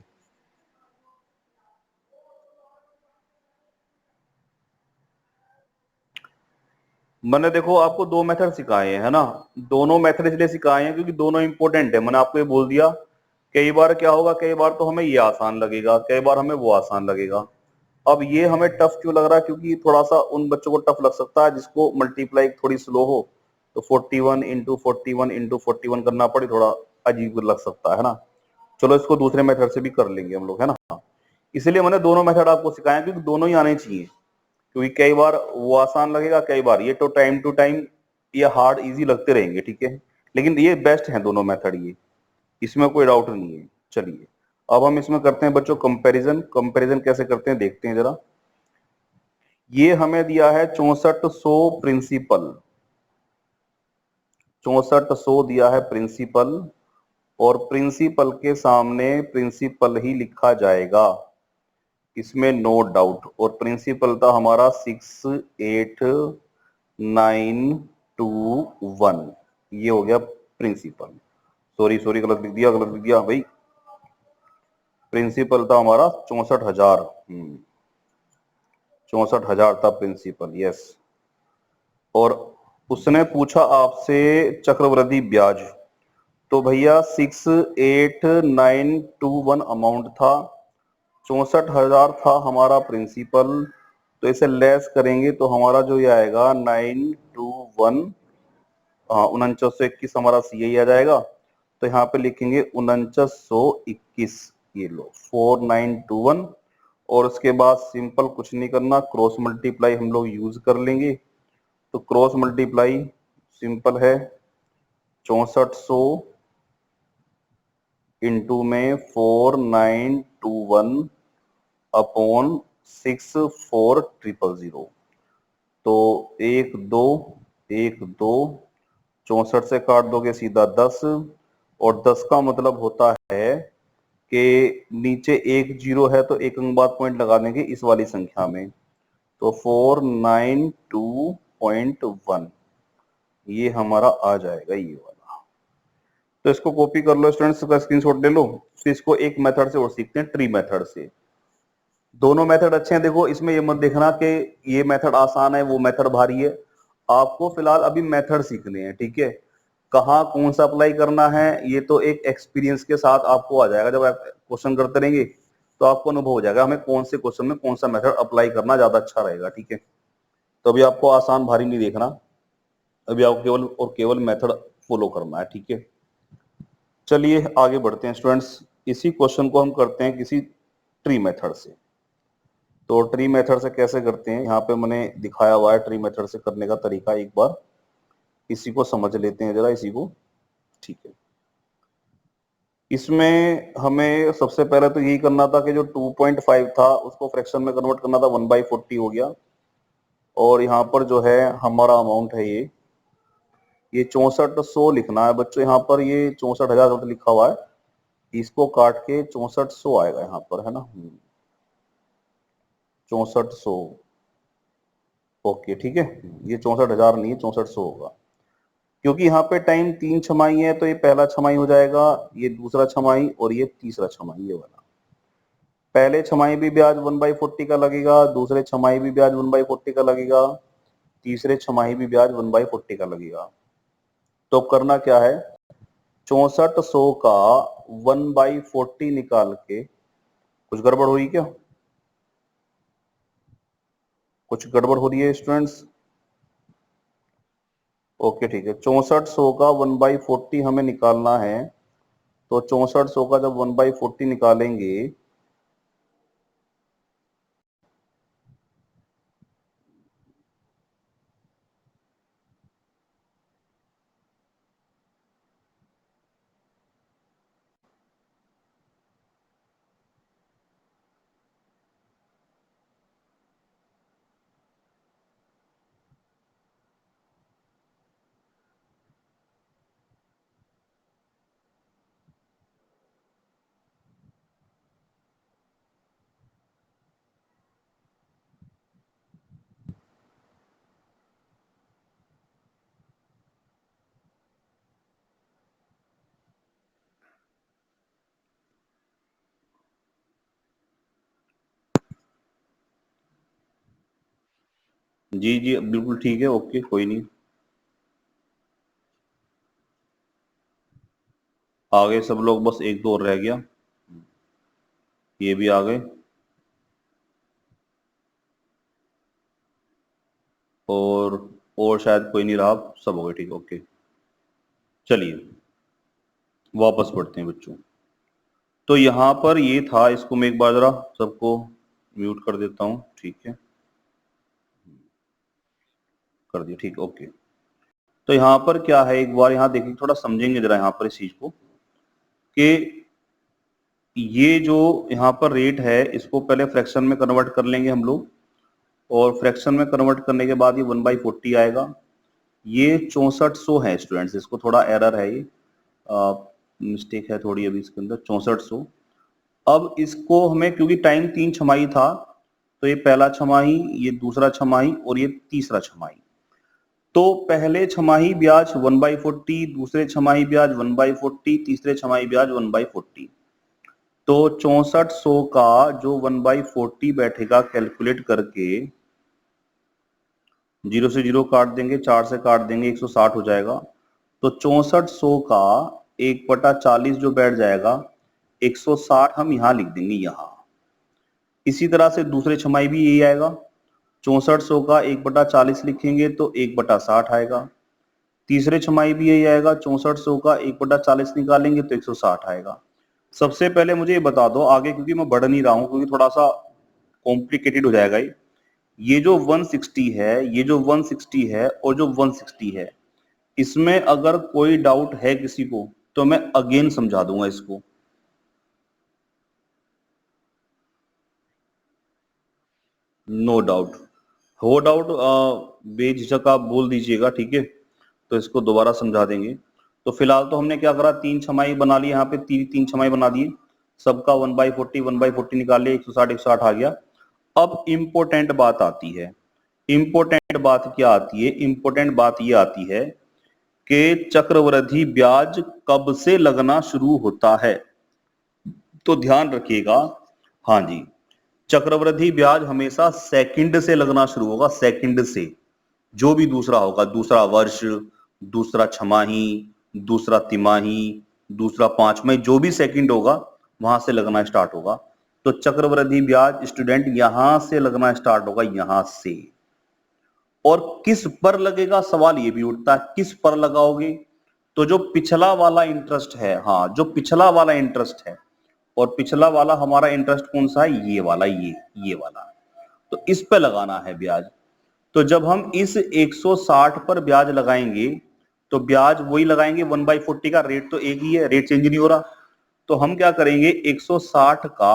मैंने देखो आपको दो मेथड सिखाए हैं, है ना। दोनों मेथड इसलिए सिखाए हैं क्योंकि दोनों इंपॉर्टेंट है। मैंने आपको ये बोल दिया, कई बार क्या होगा, कई बार तो हमें ये आसान लगेगा, कई बार हमें वो आसान लगेगा। अब ये हमें टफ क्यों लग रहा है, क्योंकि थोड़ा सा उन बच्चों को टफ लग सकता है जिसको मल्टीप्लाई थोड़ी स्लो हो, तो 41 इंटू 41 इंटू 41 करना पड़े, थोड़ा अजीब लग सकता है ना। चलो इसको दूसरे मेथड से भी कर लेंगे हम लोग, है ना। इसलिए मैंने दोनों मेथड आपको सिखाया क्योंकि दोनों ही आने चाहिए, क्योंकि कई बार वो आसान लगेगा, कई बार ये, तो टाइम टू टाइम ये हार्ड इजी लगते रहेंगे, ठीक है। लेकिन ये बेस्ट है दोनों मेथड, ये इसमें कोई डाउट नहीं है। चलिए अब हम इसमें करते हैं बच्चों कंपैरिजन। कंपैरिजन कैसे करते हैं देखते हैं जरा। ये हमें दिया है 6400 प्रिंसिपल, 6400 दिया है प्रिंसिपल, और प्रिंसिपल के सामने प्रिंसिपल ही लिखा जाएगा, इसमें नो डाउट। और प्रिंसिपल था हमारा 68921, ये हो गया प्रिंसिपल। सॉरी सॉरी, गलत लिख दिया, गलत लिख दिया भाई। प्रिंसिपल था हमारा 64,000, 64,000 था प्रिंसिपल, यस। और उसने पूछा आपसे चक्रवृद्धि ब्याज, तो भैया 68921 अमाउंट था, 64,000 था हमारा प्रिंसिपल, तो इसे लेस करेंगे तो हमारा जो ये आएगा 921, 4921 हमारा सी आ जाएगा। तो यहाँ पे लिखेंगे 4921, ये लो 4921, और उसके बाद सिंपल कुछ नहीं करना, क्रॉस मल्टीप्लाई हम लोग यूज कर लेंगे। तो क्रॉस मल्टीप्लाई सिंपल है, 6400 इंटू में 4921 अपॉन 64000, तो 1 2 64 से काट दोगे सीधा 10, और 10 का मतलब होता है कि नीचे एक जीरो है तो एक अंक बाद पॉइंट लगा देंगे इस वाली संख्या में, तो 492.1 ये हमारा आ जाएगा ये वाला। तो इसको कॉपी कर लो स्टूडेंट्स, का स्क्रीनशॉट ले लो। फिर इसको एक मेथड से और सीखते हैं, ट्री मेथड से। दोनों मेथड अच्छे हैं। देखो इसमें ये मत देखना कि ये मेथड आसान है वो मेथड भारी है, आपको फिलहाल अभी मेथड सीखने हैं, ठीक है। कहाँ कौन सा अप्लाई करना है ये तो एक एक्सपीरियंस के साथ आपको आ जाएगा, जब आप क्वेश्चन करते रहेंगे तो आपको अनुभव हो जाएगा हमें कौन से क्वेश्चन में कौन सा मेथड अप्लाई करना ज्यादा अच्छा रहेगा, ठीक है। तो अभी आपको आसान भारी नहीं देखना, अभी आपको केवल और केवल मेथड फॉलो करना है, ठीक है। चलिए आगे बढ़ते हैं स्टूडेंट्स, इसी क्वेश्चन को हम करते हैं किसी ट्री मेथड से। तो ट्री मेथड से कैसे करते हैं, यहाँ पे मैंने दिखाया हुआ है ट्री मेथड से करने का तरीका, एक बार इसी को समझ लेते हैं जरा, इसी को, ठीक है। इसमें हमें सबसे पहले तो यही करना था कि जो 2.5 था उसको फ्रैक्शन में कन्वर्ट करना था, 1/40 हो गया। और यहाँ पर जो है हमारा अमाउंट है ये 6400 लिखना है बच्चों। यहाँ पर ये 64,000 लिखा हुआ है, इसको काट के 6400 आएगा यहाँ पर, है ना, 6400, ओके ठीक है। ये 64,000 नहीं है, 6400 होगा, क्योंकि यहाँ पे टाइम 3 छमाही है, तो ये पहला छमाही हो जाएगा, ये दूसरा छमाही, और ये तीसरा छमाही, ये वाला। पहले छमाही भी ब्याज 1/40 का लगेगा, दूसरे छमाही भी ब्याज 1/40 का लगेगा, तीसरे छमाही भी ब्याज 1/40 का लगेगा। तो करना क्या है, 6400 का 1/40 निकाल के, कुछ गड़बड़ हुई क्या, कुछ गड़बड़ हो रही है स्टूडेंट्स? ओके ठीक है, 6400 का 1/40 हमें निकालना है। तो 6400 का जब 1/40 निकालेंगे जी जी बिल्कुल ठीक है, ओके कोई नहीं। आगे सब लोग, बस एक दो और रह गया, ये भी आ गए। और और शायद कोई नहीं रहा, सब हो गए, ठीक है ओके। चलिए वापस पढ़ते हैं बच्चों। तो यहाँ पर ये था, इसको मैं एक बार जरा सबको म्यूट कर देता हूँ, ठीक है कर दिया, ठीक ओके। तो यहाँ पर क्या है, एक बार यहाँ देखिए, थोड़ा समझेंगे जरा यहाँ पर इस चीज को, कि ये जो यहाँ पर रेट है इसको पहले फ्रैक्शन में कन्वर्ट कर लेंगे हम लोग, और फ्रैक्शन में कन्वर्ट करने के बाद ये 1/40 आएगा। ये 6400 है स्टूडेंट्स, इसको थोड़ा एरर है, ये मिस्टेक है थोड़ी अभी इसके अंदर, 6400। अब इसको हमें, क्योंकि टाइम 3 छमाही था, तो ये पहला छमाही, ये दूसरा छमाही और ये तीसरा छमाही। तो पहले छमाही ब्याज 1/40, दूसरे छमाही ब्याज 1/40, तीसरे छमाही ब्याज 1/40। तो 6400 का जो 1/40 बैठेगा, कैलकुलेट करके 0 से 0 काट देंगे, 4 से काट देंगे, 160 हो जाएगा। तो 6400 का 1/40 जो बैठ जाएगा, 160 हम यहां लिख देंगे यहां। इसी तरह से दूसरे छमाही भी यही आएगा, 6400 का 1/40 लिखेंगे तो 1/60 आएगा। तीसरे छमाही भी यही आएगा, 6400 का 1/40 निकालेंगे तो 160 आएगा। सबसे पहले मुझे ये बता दो आगे, क्योंकि मैं बढ़ नहीं रहा हूं, क्योंकि थोड़ा सा कॉम्प्लिकेटेड हो जाएगा ये जो 160 है, ये जो 160 है और जो 160 है, इसमें अगर कोई डाउट है किसी को तो मैं अगेन समझा दूंगा इसको। नो डाउट, हो डाउट बेझिझक आप बोल दीजिएगा, ठीक है, तो इसको दोबारा समझा देंगे। तो फिलहाल तो हमने क्या करा, 3 छमाही बना ली, यहाँ पे तीन छमाही बना दिए, सबका 1/40 निकाल लिया, 160 160 आ गया। अब इंपॉर्टेंट बात आती है, इंपॉर्टेंट बात क्या आती है, इंपॉर्टेंट बात ये आती है कि चक्रवृद्धि ब्याज कब से लगना शुरू होता है। तो ध्यान रखिएगा, हाँ जी, चक्रवृद्धि ब्याज हमेशा सेकंड से लगना शुरू होगा, सेकंड से। जो भी दूसरा होगा, दूसरा वर्ष, दूसरा छमाही, दूसरा तिमाही, दूसरा पांचमाही, जो भी सेकंड होगा वहां से लगना स्टार्ट होगा। तो चक्रवृद्धि ब्याज स्टूडेंट यहां से लगना स्टार्ट होगा, यहां से। और किस पर लगेगा, सवाल ये भी उठता है, किस पर लगाओगे। तो जो पिछला वाला इंटरेस्ट है, हाँ जो पिछला वाला इंटरेस्ट है, और पिछला वाला हमारा इंटरेस्ट कौन सा है, ये वाला, ये वाला, तो इस पे लगाना है ब्याज। तो जब हम इस 160 पर ब्याज लगाएंगे, तो ब्याज वही लगाएंगे, 1/40 का रेट तो एक ही है, रेट चेंज नहीं हो रहा। तो हम क्या करेंगे, 160 का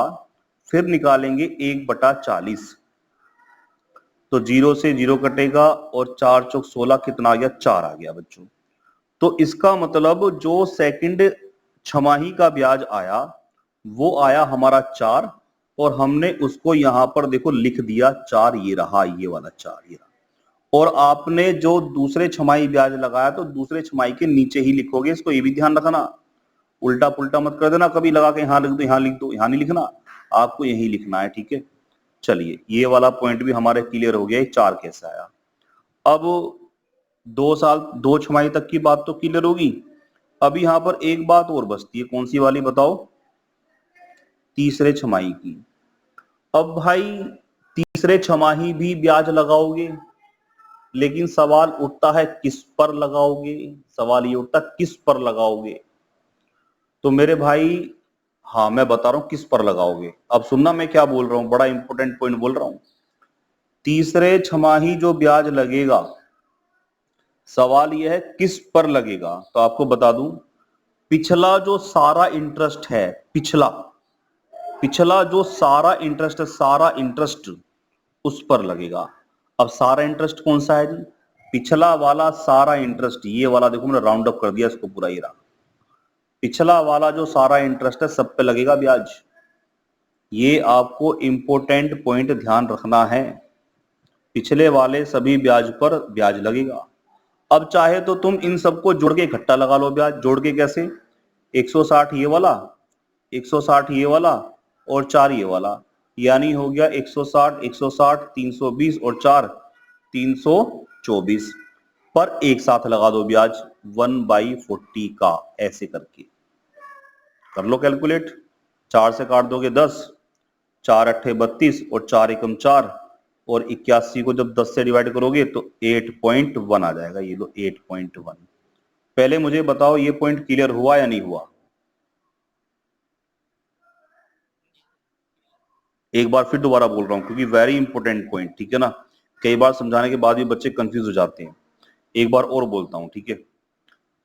फिर निकालेंगे 1/40। तो 0 से 0 कटेगा, और 4 चौक 16, कितना आ गया, 4 आ गया बच्चों। तो इसका मतलब जो सेकंड छमाही का ब्याज आया वो आया हमारा 4, और हमने उसको यहां पर देखो लिख दिया 4, ये रहा, ये वाला 4, ये रहा। और आपने जो दूसरे छमाही ब्याज लगाया, तो दूसरे छमाही के नीचे ही लिखोगे, इसको ये भी ध्यान रखना, उल्टा पुल्टा मत कर देना, कभी लगा के यहां लिख दो, यहां लिख दो, यहां नहीं लिखना, आपको यही लिखना है, ठीक है। चलिए ये वाला पॉइंट भी हमारे क्लियर हो गया, 4 कैसे आया। अब 2 साल 2 छमाही तक की बात तो क्लियर होगी। अब यहां पर एक बात और बचती है, कौन सी वाली बताओ, तीसरे छमाही की। अब भाई तीसरे छमाही भी ब्याज लगाओगे, लेकिन सवाल उठता है किस पर लगाओगे, सवाल ये उठता किस पर लगाओगे। तो मेरे भाई हाँ मैं बता रहा हूं किस पर लगाओगे। अब सुनना मैं क्या बोल रहा हूं, बड़ा इंपॉर्टेंट पॉइंट बोल रहा हूं। तीसरे छमाही जो ब्याज लगेगा, सवाल यह है किस पर लगेगा। तो आपको बता दूं, पिछला जो सारा इंटरेस्ट है, पिछला पिछला जो सारा इंटरेस्ट है, सारा इंटरेस्ट उस पर लगेगा। अब सारा इंटरेस्ट कौन सा है जी, पिछला वाला सारा इंटरेस्ट, ये वाला देखो मैंने राउंड अप कर दिया इसको पूरा, ही रहा पिछला वाला जो सारा इंटरेस्ट है सब पे लगेगा ब्याज। ये आपको इंपॉर्टेंट पॉइंट ध्यान रखना है, पिछले वाले सभी ब्याज पर ब्याज लगेगा। अब चाहे तो तुम इन सबको जोड़ के इकट्ठा लगा लो ब्याज। जोड़ के कैसे, 160 ये वाला, 160 ये वाला और 4 ये वाला, यानी हो गया 160 160 320 और 4 324 पर एक साथ लगा दो ब्याज 1/40 का, ऐसे करके कर लो कैलकुलेट। 4 से काट दोगे 10, 4 अट्ठे 32 और 4 एकम 4 और 81 को जब 10 से डिवाइड करोगे तो 8.1 आ जाएगा। ये लो 8.1। पहले मुझे बताओ ये पॉइंट क्लियर हुआ या नहीं हुआ। एक बार फिर दोबारा बोल रहा हूं क्योंकि वेरी इंपॉर्टेंट पॉइंट, ठीक है ना। कई बार समझाने के बाद भी बच्चे कंफ्यूज हो जाते हैं। एक बार और बोलता हूं, ठीक है।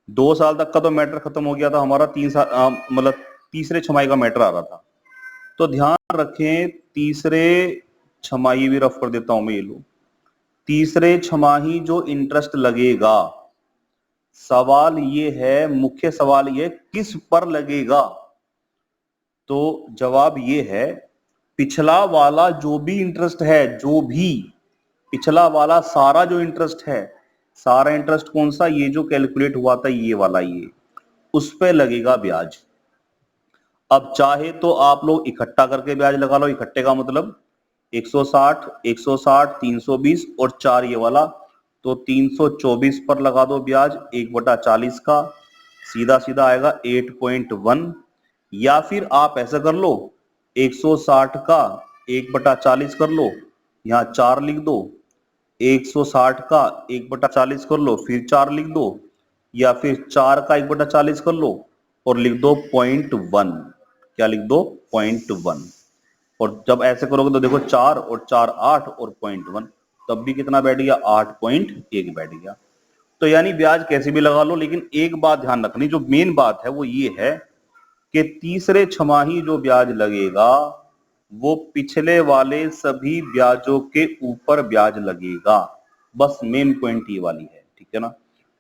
2 साल तक का तो मैटर खत्म हो गया था हमारा, 3 साल मतलब तीसरे छमाही का मैटर आ रहा था। तो ध्यान रखें, तीसरे छमाही भी रफ कर देता हूं मैं, ये लो तीसरे छमाही जो इंटरेस्ट लगेगा, सवाल ये है, मुख्य सवाल ये किस पर लगेगा। तो जवाब ये है, पिछला वाला जो भी इंटरेस्ट है, जो भी पिछला वाला सारा जो इंटरेस्ट है, सारा इंटरेस्ट कौन सा, ये जो कैलकुलेट हुआ था ये वाला, ये उस पे लगेगा ब्याज। अब चाहे तो आप लोग इकट्ठा करके ब्याज लगा लो। इकट्ठे का मतलब 160 160 320 और 4 ये वाला, तो 324 पर लगा दो ब्याज 1/40 का, सीधा सीधा आएगा 8.1। या फिर आप ऐसा कर लो, 160 का 1/40 कर लो, यहाँ 4 लिख दो, 160 का 1/40 कर लो फिर 4 लिख दो, या फिर 4 का 1/40 कर लो और लिख दो 0.1। क्या लिख दो, 0.1। और जब ऐसे करोगे तो देखो 4 और 4 8 और 0.1, तब भी कितना बैठ गया, 8.1 बैठ गया। तो यानी ब्याज कैसे भी लगा लो, लेकिन एक बात ध्यान रखनी, जो मेन बात है वो ये है कि तीसरे छमाही जो ब्याज लगेगा वो पिछले वाले सभी ब्याजों के ऊपर ब्याज लगेगा। बस मेन पॉइंट ये वाली है, ठीक है ना।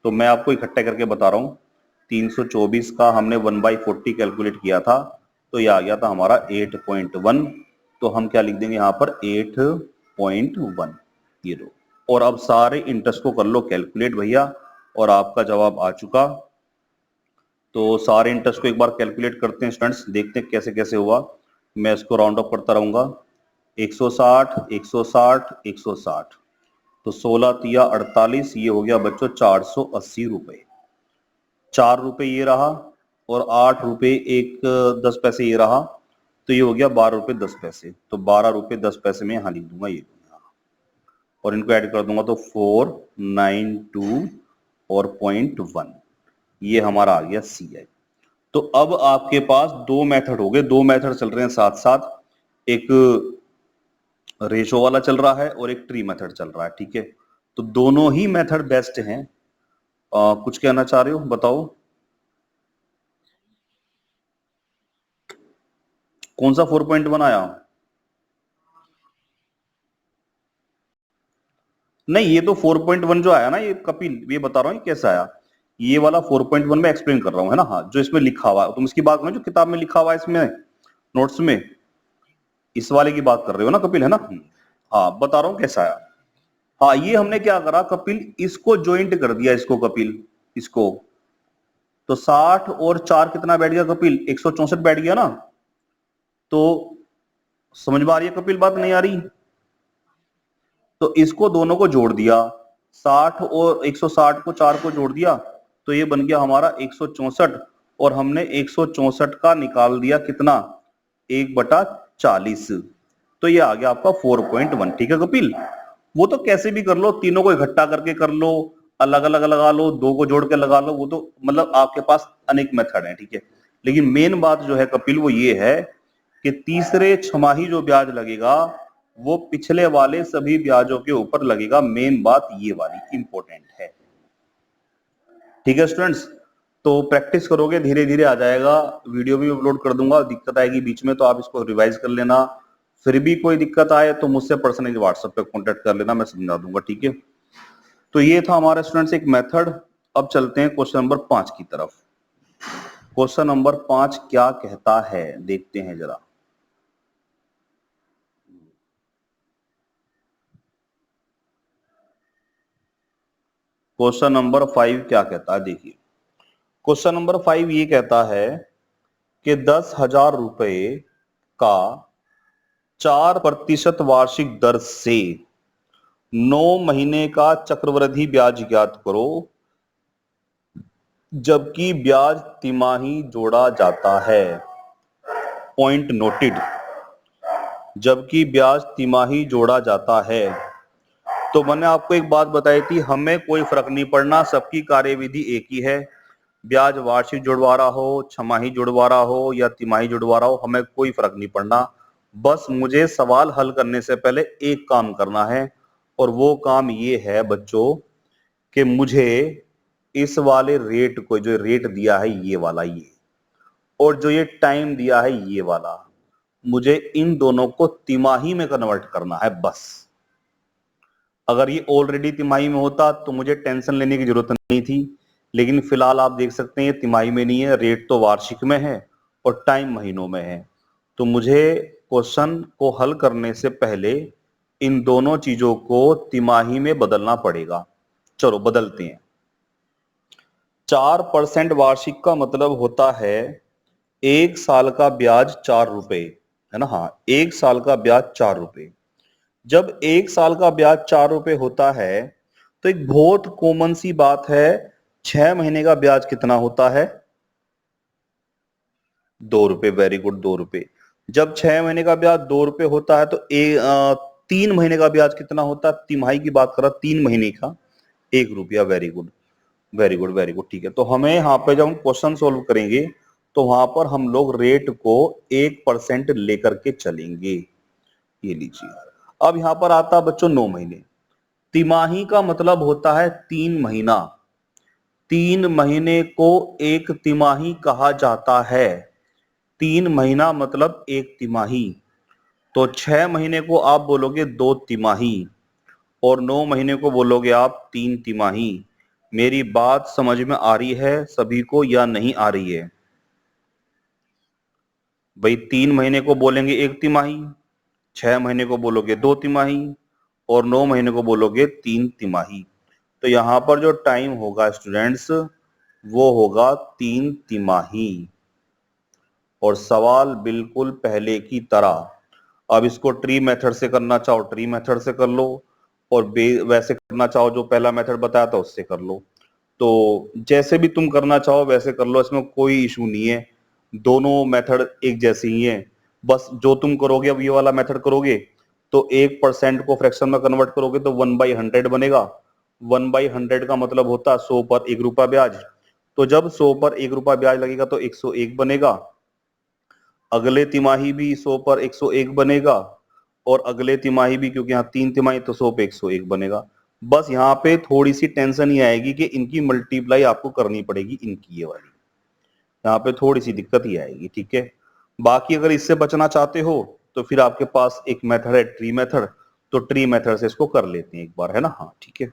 तो मैं आपको इकट्ठे करके बता रहा हूं, 324 का हमने 1/40 कैलकुलेट किया था, तो ये आ गया था हमारा 8.1। तो हम क्या लिख देंगे यहाँ पर, 8.1, ये लो। और अब सारे इंटरेस्ट को कर लो कैलकुलेट भैया, और आपका जवाब आ चुका। तो सारे इंटरेस्ट को एक बार कैलकुलेट करते हैं स्टूडेंट्स, देखते हैं कैसे कैसे हुआ। मैं इसको राउंड अप करता रहूंगा, 160 160 160, तो 16 तिया 48, ये हो गया बच्चों 480 रुपए। 4 रुपए ये रहा और 8 रुपए एक 10 पैसे ये रहा, तो ये हो गया 12 रुपए 10 पैसे। तो 12 रुपए 10 पैसे में यहाँ लिख दूंगा ये, और इनको ऐड कर दूंगा तो 492 और 0.1, ये हमारा आ गया CI। तो अब आपके पास दो मेथड हो गए, दो मेथड चल रहे हैं साथ साथ, एक रेशो वाला चल रहा है और एक ट्री मेथड चल रहा है, ठीक है। तो दोनों ही मेथड बेस्ट हैं। कुछ कहना चाह रहे हो, बताओ कौन सा 4.1 आया। नहीं, ये तो 4.1 जो आया ना, ये कपिल, ये बता रहा हूँ कैसा आया। ये वाला 4.1 में एक्सप्लेन कर रहा हूँ, है ना। हाँ, जो इसमें लिखा हुआ है तुम इसकी बात करो, जो किताब में लिखा हुआ है इसमें नोट्स में, इस वाले की बात कर रहे हो ना कपिल, है ना। हाँ, बता रहा हूँ कैसा आया। हाँ, ये हमने क्या करा कपिल, इसको ज्वाइंट कर दिया, इसको कपिल, इसको। तो 60 और 4 कितना बैठ गया कपिल, 164 बैठ गया ना। तो समझ में आ रही है कपिल, बात नहीं आ रही। तो इसको दोनों को जोड़ दिया, 60 और 160 को 4 को जोड़ दिया, तो ये बन गया हमारा 164, और हमने 164 का निकाल दिया कितना, 1/40, तो ये आ गया आपका 4.1, ठीक है कपिल। वो तो कैसे भी कर लो, तीनों को इकट्ठा करके कर लो, अलग अलग लगा लो, दो को जोड़ के लगा लो, वो तो मतलब आपके पास अनेक मेथड है, ठीक है। लेकिन मेन बात जो है कपिल वो ये है कि तीसरे छमाही जो ब्याज लगेगा वो पिछले वाले सभी ब्याजों के ऊपर लगेगा। मेन बात ये वाली इंपॉर्टेंट है, ठीक है स्टूडेंट्स। तो प्रैक्टिस करोगे धीरे धीरे आ जाएगा, वीडियो भी अपलोड कर दूंगा, दिक्कत आएगी बीच में तो आप इसको रिवाइज कर लेना। फिर भी कोई दिक्कत आए तो मुझसे पर्सनली व्हाट्सएप पे कांटेक्ट कर लेना, मैं समझा दूंगा, ठीक है। तो ये था हमारे स्टूडेंट्स एक मेथड। अब चलते हैं क्वेश्चन नंबर 5 की तरफ। क्वेश्चन नंबर 5 क्या कहता है देखते हैं जरा। क्वेश्चन नंबर 5 क्या कहता है देखिए। क्वेश्चन नंबर 5 ये कहता है कि 10,000 रुपए का 4% वार्षिक दर से 9 महीने का चक्रवृद्धि ब्याज ज्ञात करो, जबकि ब्याज तिमाही जोड़ा जाता है। Point noted. जबकि ब्याज तिमाही जोड़ा जाता है। तो मैंने आपको एक बात बताई थी, हमें कोई फर्क नहीं पड़ना, सबकी कार्यविधि एक ही है। ब्याज वार्षिक जुड़वा रहा हो, छमाही जुड़वा रहा हो या तिमाही जुड़वा रहा हो, हमें कोई फर्क नहीं पड़ना। बस मुझे सवाल हल करने से पहले एक काम करना है, और वो काम ये है बच्चों कि मुझे इस वाले रेट को, जो रेट दिया है ये वाला ये, और जो ये टाइम दिया है ये वाला, मुझे इन दोनों को तिमाही में कन्वर्ट करना है बस। अगर ये ऑलरेडी तिमाही में होता तो मुझे टेंशन लेने की जरूरत नहीं थी, लेकिन फिलहाल आप देख सकते हैं ये तिमाही में नहीं है, रेट तो वार्षिक में है और टाइम महीनों में है। तो मुझे क्वेश्चन को हल करने से पहले इन दोनों चीजों को तिमाही में बदलना पड़ेगा। चलो बदलते हैं। 4% वार्षिक का मतलब होता है 1 साल का ब्याज 4 रुपए, है ना। हाँ, 1 साल का ब्याज 4 रुपए। जब 1 साल का ब्याज 4 रुपए होता है तो एक बहुत कॉमन सी बात है, 6 महीने का ब्याज कितना होता है? 2 रुपए। वेरी गुड, 2 रुपए। जब 6 महीने का ब्याज 2 रुपए होता है तो 3 महीने का ब्याज कितना होता है? तिमाही की बात कर रहा, 3 महीने का 1 रुपया। Very good, very good, very good, ठीक है। तो हमें यहाँ पे जब हम क्वेश्चन सोल्व करेंगे तो वहां पर हम लोग रेट को 1% लेकर के चलेंगे। ये लीजिए। अब यहां पर आता है बच्चों 9 महीने। तिमाही का मतलब होता है 3 महीना। 3 महीने को एक तिमाही कहा जाता है। 3 महीना मतलब एक तिमाही। तो 6 महीने को आप बोलोगे 2 तिमाही, और 9 महीने को बोलोगे आप 3 तिमाही। मेरी बात समझ में आ रही है सभी को या नहीं आ रही है? भाई 3 महीने को बोलेंगे 1 तिमाही, 6 महीने को बोलोगे 2 तिमाही, और 9 महीने को बोलोगे 3 तिमाही। तो यहां पर जो टाइम होगा स्टूडेंट्स वो होगा 3 तिमाही। और सवाल बिल्कुल पहले की तरह, अब इसको ट्री मेथड से करना चाहो ट्री मेथड से कर लो, और वैसे करना चाहो जो पहला मेथड बताया था उससे कर लो। तो जैसे भी तुम करना चाहो वैसे कर लो, इसमें कोई इशू नहीं है, दोनों मेथड एक जैसे ही हैं। बस जो तुम करोगे, अब ये वाला मेथड करोगे तो 1% को फ्रैक्शन में कन्वर्ट करोगे तो 1/100 बनेगा। 1/100 का मतलब होता है 100 पर 1 रुपया ब्याज। तो जब 100 पर 1 रुपया ब्याज लगेगा तो 101 बनेगा। अगले तिमाही भी 100 पर 101 बनेगा, और अगले तिमाही भी, क्योंकि यहाँ 3 तिमाही तो 100 पे 101 बनेगा। बस यहाँ पे थोड़ी सी टेंशन ही आएगी कि इनकी मल्टीप्लाई आपको करनी पड़ेगी, इनकी ये वाली, यहाँ पे थोड़ी सी दिक्कत ही आएगी, ठीक है। बाकी अगर इससे बचना चाहते हो तो फिर आपके पास एक मेथड है ट्री मेथड, तो ट्री मेथड से इसको कर लेते हैं एक बार, है ना। हाँ ठीक है।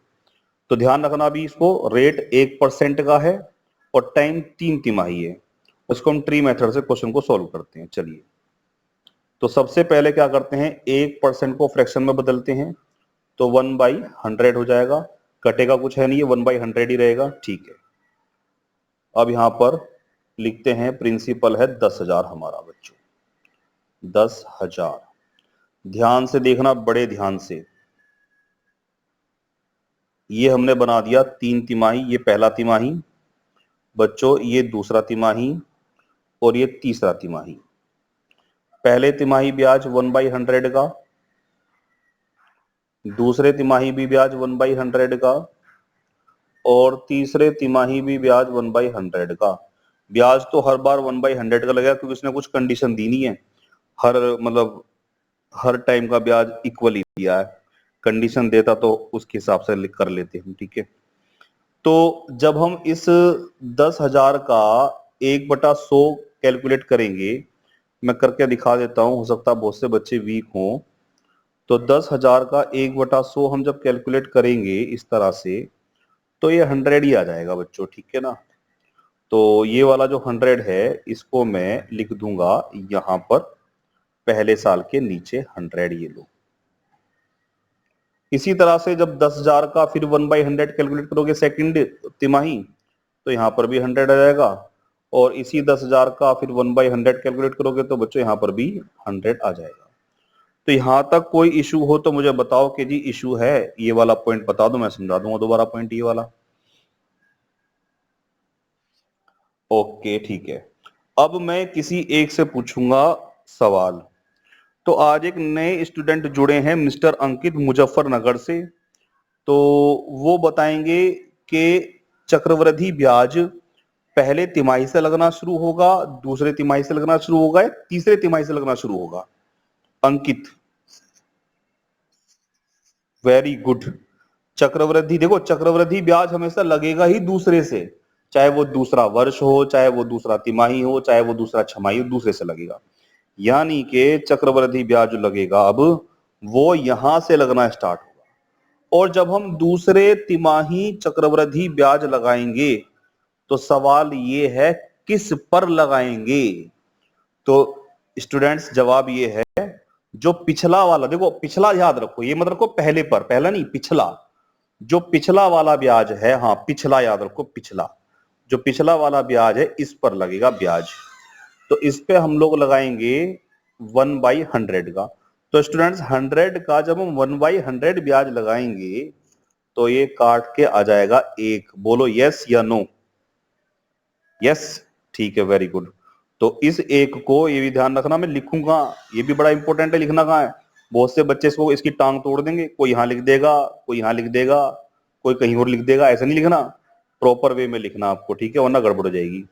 तो ध्यान रखना अभी इसको, रेट 1% का है और टाइम 3 तिमाही है। उसको हम ट्री मेथड से क्वेश्चन को सॉल्व करते हैं। चलिए, तो सबसे पहले क्या करते हैं, 1% को फ्रैक्शन में बदलते हैं, तो 1/100 हो जाएगा। कटेगा कुछ है नहीं, 1/100 ही रहेगा, ठीक है। अब यहां पर लिखते हैं, प्रिंसिपल है 10,000 हमारा बच्चों, 10,000। ध्यान से देखना, बड़े ध्यान से। ये हमने बना दिया 3 तिमाही, ये पहला तिमाही बच्चों, ये दूसरा तिमाही, और ये तीसरा तिमाही। पहले तिमाही ब्याज 1/100 का, दूसरे तिमाही भी ब्याज 1/100 का, और तीसरे तिमाही भी ब्याज 1/100 का। ब्याज तो हर बार 1/100 का लगेगा, क्योंकि उसने कुछ कंडीशन दी नहीं है। हर मतलब हर टाइम का ब्याज इक्वली दिया है। कंडीशन देता तो उसके हिसाब से कर लेते हम, ठीक है। तो जब हम इस 10,000 का 1/100 कैलकुलेट करेंगे, मैं करके दिखा देता हूं, हो सकता है बहुत से बच्चे वीक हों। तो 10,000 का 1/100 हम जब कैलकुलेट करेंगे इस तरह से, तो ये 100 ही आ जाएगा बच्चों, ठीक है ना। तो ये वाला जो 100 है, इसको मैं लिख दूंगा यहां पर पहले साल के नीचे 100, ये लो। इसी तरह से जब 10,000 का फिर 1/100 कैलकुलेट करोगे सेकंड तिमाही, तो यहाँ पर भी 100 आ जाएगा। और इसी 10,000 का फिर 1/100 कैलकुलेट करोगे तो बच्चों यहाँ पर भी 100 आ जाएगा। तो यहाँ तक कोई इशू हो तो मुझे बताओ कि जी इशू है, ये वाला पॉइंट बता दो, मैं समझा दूंगा दोबारा पॉइंट ये वाला। ओके ठीक है। अब मैं किसी एक से पूछूंगा सवाल। तो आज एक नए स्टूडेंट जुड़े हैं, मिस्टर अंकित मुजफ्फरनगर से। तो वो बताएंगे कि चक्रवृद्धि ब्याज पहले तिमाही से लगना शुरू होगा, दूसरे तिमाही से लगना शुरू होगा, या तीसरे तिमाही से लगना शुरू होगा। अंकित, वेरी गुड। चक्रवृद्धि, देखो चक्रवृद्धि ब्याज हमेशा लगेगा ही दूसरे से, चाहे वो दूसरा वर्ष हो, चाहे वो दूसरा तिमाही हो, चाहे वो दूसरा छमाही हो, दूसरे से लगेगा। यानी कि चक्रवृद्धि ब्याज जो लगेगा अब, वो यहां से लगना स्टार्ट होगा। और जब हम दूसरे तिमाही चक्रवृद्धि ब्याज लगाएंगे, तो सवाल ये है किस पर लगाएंगे। तो स्टूडेंट्स जवाब ये है, जो पिछला वाला, देखो पिछला याद रखो, ये मत रखो पहले पर, पहला नहीं पिछला। जो पिछला वाला ब्याज है, हाँ पिछला याद रखो, पिछला जो पिछला वाला ब्याज है इस पर लगेगा ब्याज। तो इस पे हम लोग लगाएंगे 1/100 का। तो स्टूडेंट्स 100 का जब हम 1/100 ब्याज लगाएंगे, तो ये काट के आ जाएगा 1। बोलो यस या नो। यस, ठीक है, वेरी गुड। तो इस एक को, ये भी ध्यान रखना, मैं लिखूंगा, ये भी बड़ा इंपॉर्टेंट है, लिखना कहाँ है। बहुत से बच्चे इसको इसकी टांग तोड़ देंगे, कोई यहां लिख देगा, कोई यहां लिख देगा, कोई कहीं और लिख देगा। ऐसा नहीं लिखना, प्रॉपर वे में लिखना आपको, ठीक है, वरना गड़बड़ हो जाएगी।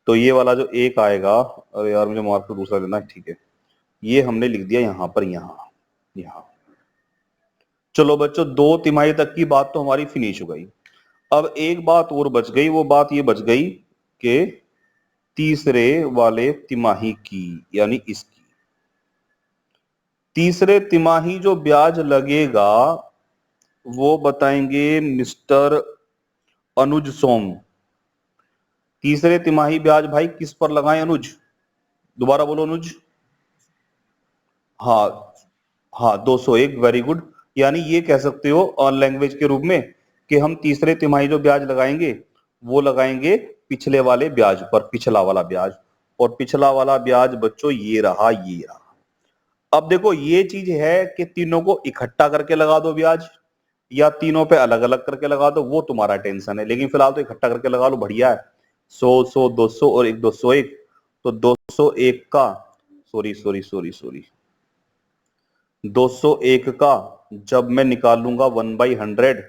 तो ये वाला जो एक आएगा, अरे यार मुझे मार्क तो दूसरा देना है, ठीक है, ये हमने लिख दिया यहां पर, यहां। चलो बच्चों, 2 तिमाही तक की बात तो हमारी फिनिश हो गई। अब एक बात और बच गई, वो बात ये बच गई कि तीसरे वाले तिमाही की, यानी इसकी तीसरे तिमाही जो ब्याज लगेगा, वो बताएंगे मिस्टर अनुज सोम। तीसरे तिमाही ब्याज भाई किस पर लगाएं अनुज, दोबारा बोलो अनुज। हाँ, हाँ 201, वेरी गुड। यानी ये कह सकते हो ऑन लैंग्वेज के रूप में कि हम तीसरे तिमाही जो ब्याज लगाएंगे, वो लगाएंगे पिछले वाले ब्याज पर, पिछला वाला ब्याज। और पिछला वाला ब्याज बच्चों ये रहा, ये रहा। अब देखो ये चीज है कि तीनों को इकट्ठा करके लगा दो ब्याज, या तीनों पे अलग अलग करके लगा दो, वो तुम्हारा टेंशन है, लेकिन फिलहाल तो इकट्ठा करके लगा लो, बढ़िया है। 100, 200 और एक 201। तो 201 का, सॉरी सॉरी सॉरी सॉरी 201 का जब मैं निकालूंगा 1/100,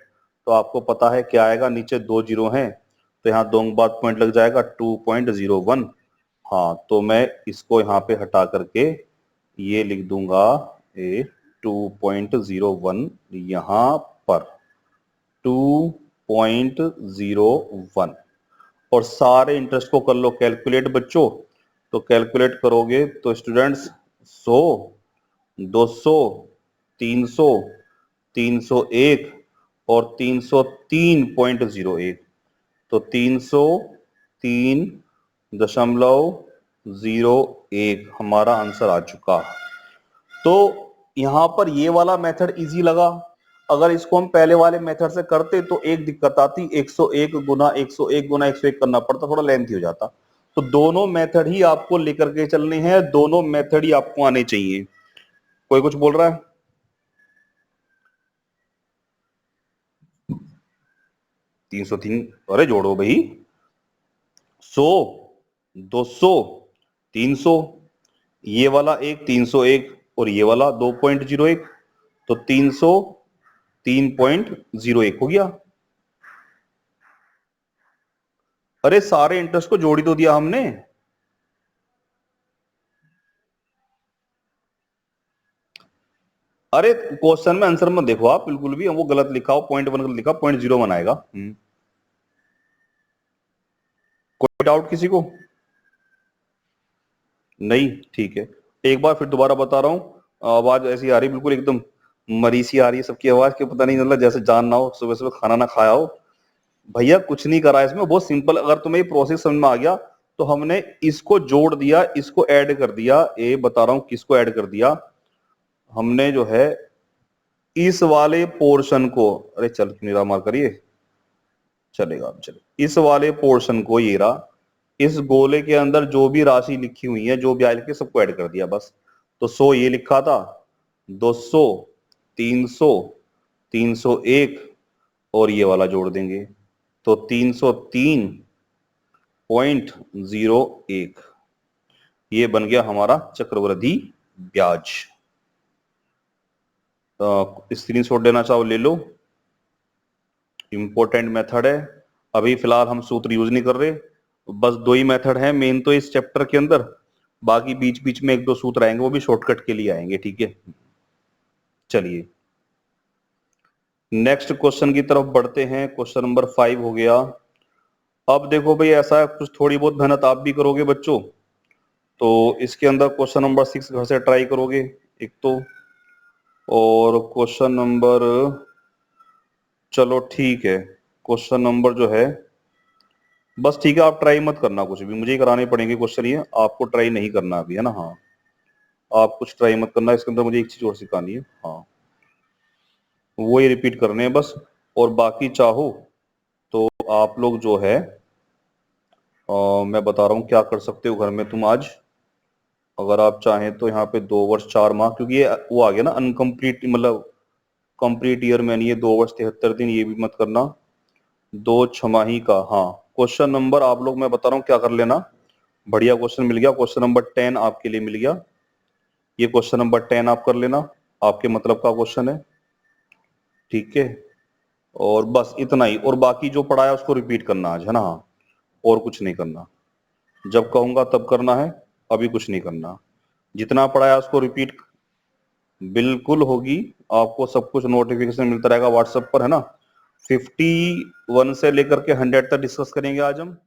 तो आपको पता है क्या आएगा, नीचे 2 जीरो हैं, तो यहाँ 2 के बाद पॉइंट लग जाएगा 2.01। हाँ, तो मैं इसको यहाँ पे हटा करके ये लिख दूंगा, ए 2.01 यहां पर 2.01। और सारे इंटरेस्ट को कर लो कैलकुलेट बच्चों। तो कैलकुलेट करोगे तो स्टूडेंट्स 100, 200, 300, 301 और 303.01। तो 303.01 हमारा आंसर आ चुका। तो यहां पर ये वाला मेथड इजी लगा। अगर इसको हम पहले वाले मेथड से करते तो एक दिक्कत आती, 101 गुना 101 गुना 101 करना पड़ता, थोड़ा लेंथी हो जाता। तो दोनों मेथड ही आपको लेकर के चलने हैं, दोनों मेथड ही आपको आने चाहिए। कोई कुछ बोल रहा है? 303, अरे जोड़ो भाई, 100, 200, 300, ये वाला एक 301 और ये वाला 2.01। तो 300 3.01 हो गया। अरे सारे इंटरेस्ट को जोड़ ही तो दिया हमने। अरे क्वेश्चन में आंसर मत देखो आप बिल्कुल भी, वो गलत लिखा हो, 0.1 गलत लिखा, 0.01 आएगा। कोई डाउट किसी को? नहीं, ठीक है। एक बार फिर दोबारा बता रहा हूँ, आवाज ऐसी आ रही बिल्कुल एकदम मरी सी आ रही है सबकी आवाज, के पता नहीं मतलब जैसे जान ना हो, सुबह सुबह खाना ना खाया हो। भैया कुछ नहीं करा इसमें, बहुत सिंपल। अगर तुम्हें ये प्रोसेस समझ में आ गया तो हमने इसको जोड़ दिया, इसको ऐड कर दिया। ये बता रहा हूं किसको ऐड कर दिया हमने, जो है इस वाले पोर्शन को। अरे चल क्यों नहीं रहा मार करिए, चलेगा अब चले। इस वाले पोर्शन को, ये रहा, इस गोले के अंदर जो भी राशि लिखी हुई है, जो भी आय लिखी, सबको ऐड कर दिया बस। तो 100 ये लिखा था, 200, 300, 301 और ये वाला जोड़ देंगे तो 303.01। ये बन गया हमारा चक्रवृद्धि ब्याज। स्क्रीनशॉट लेना चाहो ले लो, इंपॉर्टेंट मेथड है। अभी फिलहाल हम सूत्र यूज नहीं कर रहे, बस दो ही मेथड है मेन तो इस चैप्टर के अंदर। बाकी बीच बीच में एक दो सूत्र आएंगे, वो भी शॉर्टकट के लिए आएंगे, ठीक है। चलिए नेक्स्ट क्वेश्चन की तरफ बढ़ते हैं। क्वेश्चन नंबर 5 हो गया। अब देखो भाई, ऐसा है कुछ थोड़ी बहुत मेहनत आप भी करोगे बच्चों, तो इसके अंदर क्वेश्चन नंबर 6 घर से ट्राई करोगे एक तो, और क्वेश्चन नंबर, चलो ठीक है, क्वेश्चन नंबर जो है, बस ठीक है, आप ट्राई मत करना कुछ भी, मुझे ही कराने पड़ेंगे क्वेश्चन, ये आपको ट्राई नहीं करना अभी, है ना। हाँ, आप कुछ ट्राई मत करना, इसके अंदर मुझे एक चीज और सिखानी है। हाँ, वो ही रिपीट करने हैं बस। और बाकी चाहो तो आप लोग जो है, मैं बता रहा हूँ क्या कर सकते हो घर में तुम आज। अगर आप चाहें तो यहाँ पे 2 वर्ष 4 माह, क्योंकि ये वो आ गया ना अनकम्प्लीट, मतलब कंप्लीट ईयर में नहीं, ये 2 वर्ष 73 दिन, ये भी मत करना। 2 छमाही का, हाँ। क्वेश्चन नंबर आप लोग, मैं बता रहा हूँ क्या कर लेना, बढ़िया क्वेश्चन मिल गया, क्वेश्चन नंबर 10 आपके लिए मिल गया। ये क्वेश्चन नंबर 10 आप कर लेना, आपके मतलब का क्वेश्चन है, ठीक है। और बस इतना ही, और बाकी जो पढ़ा है उसको रिपीट करना आज, है ना। हाँ, और कुछ नहीं करना, जब कहूंगा तब करना है, अभी कुछ नहीं करना। जितना पढ़ाया उसको रिपीट बिल्कुल होगी। आपको सब कुछ नोटिफिकेशन मिलता रहेगा व्हाट्सएप पर, है ना। 51 से लेकर के 100 तक डिस्कस करेंगे आज हम।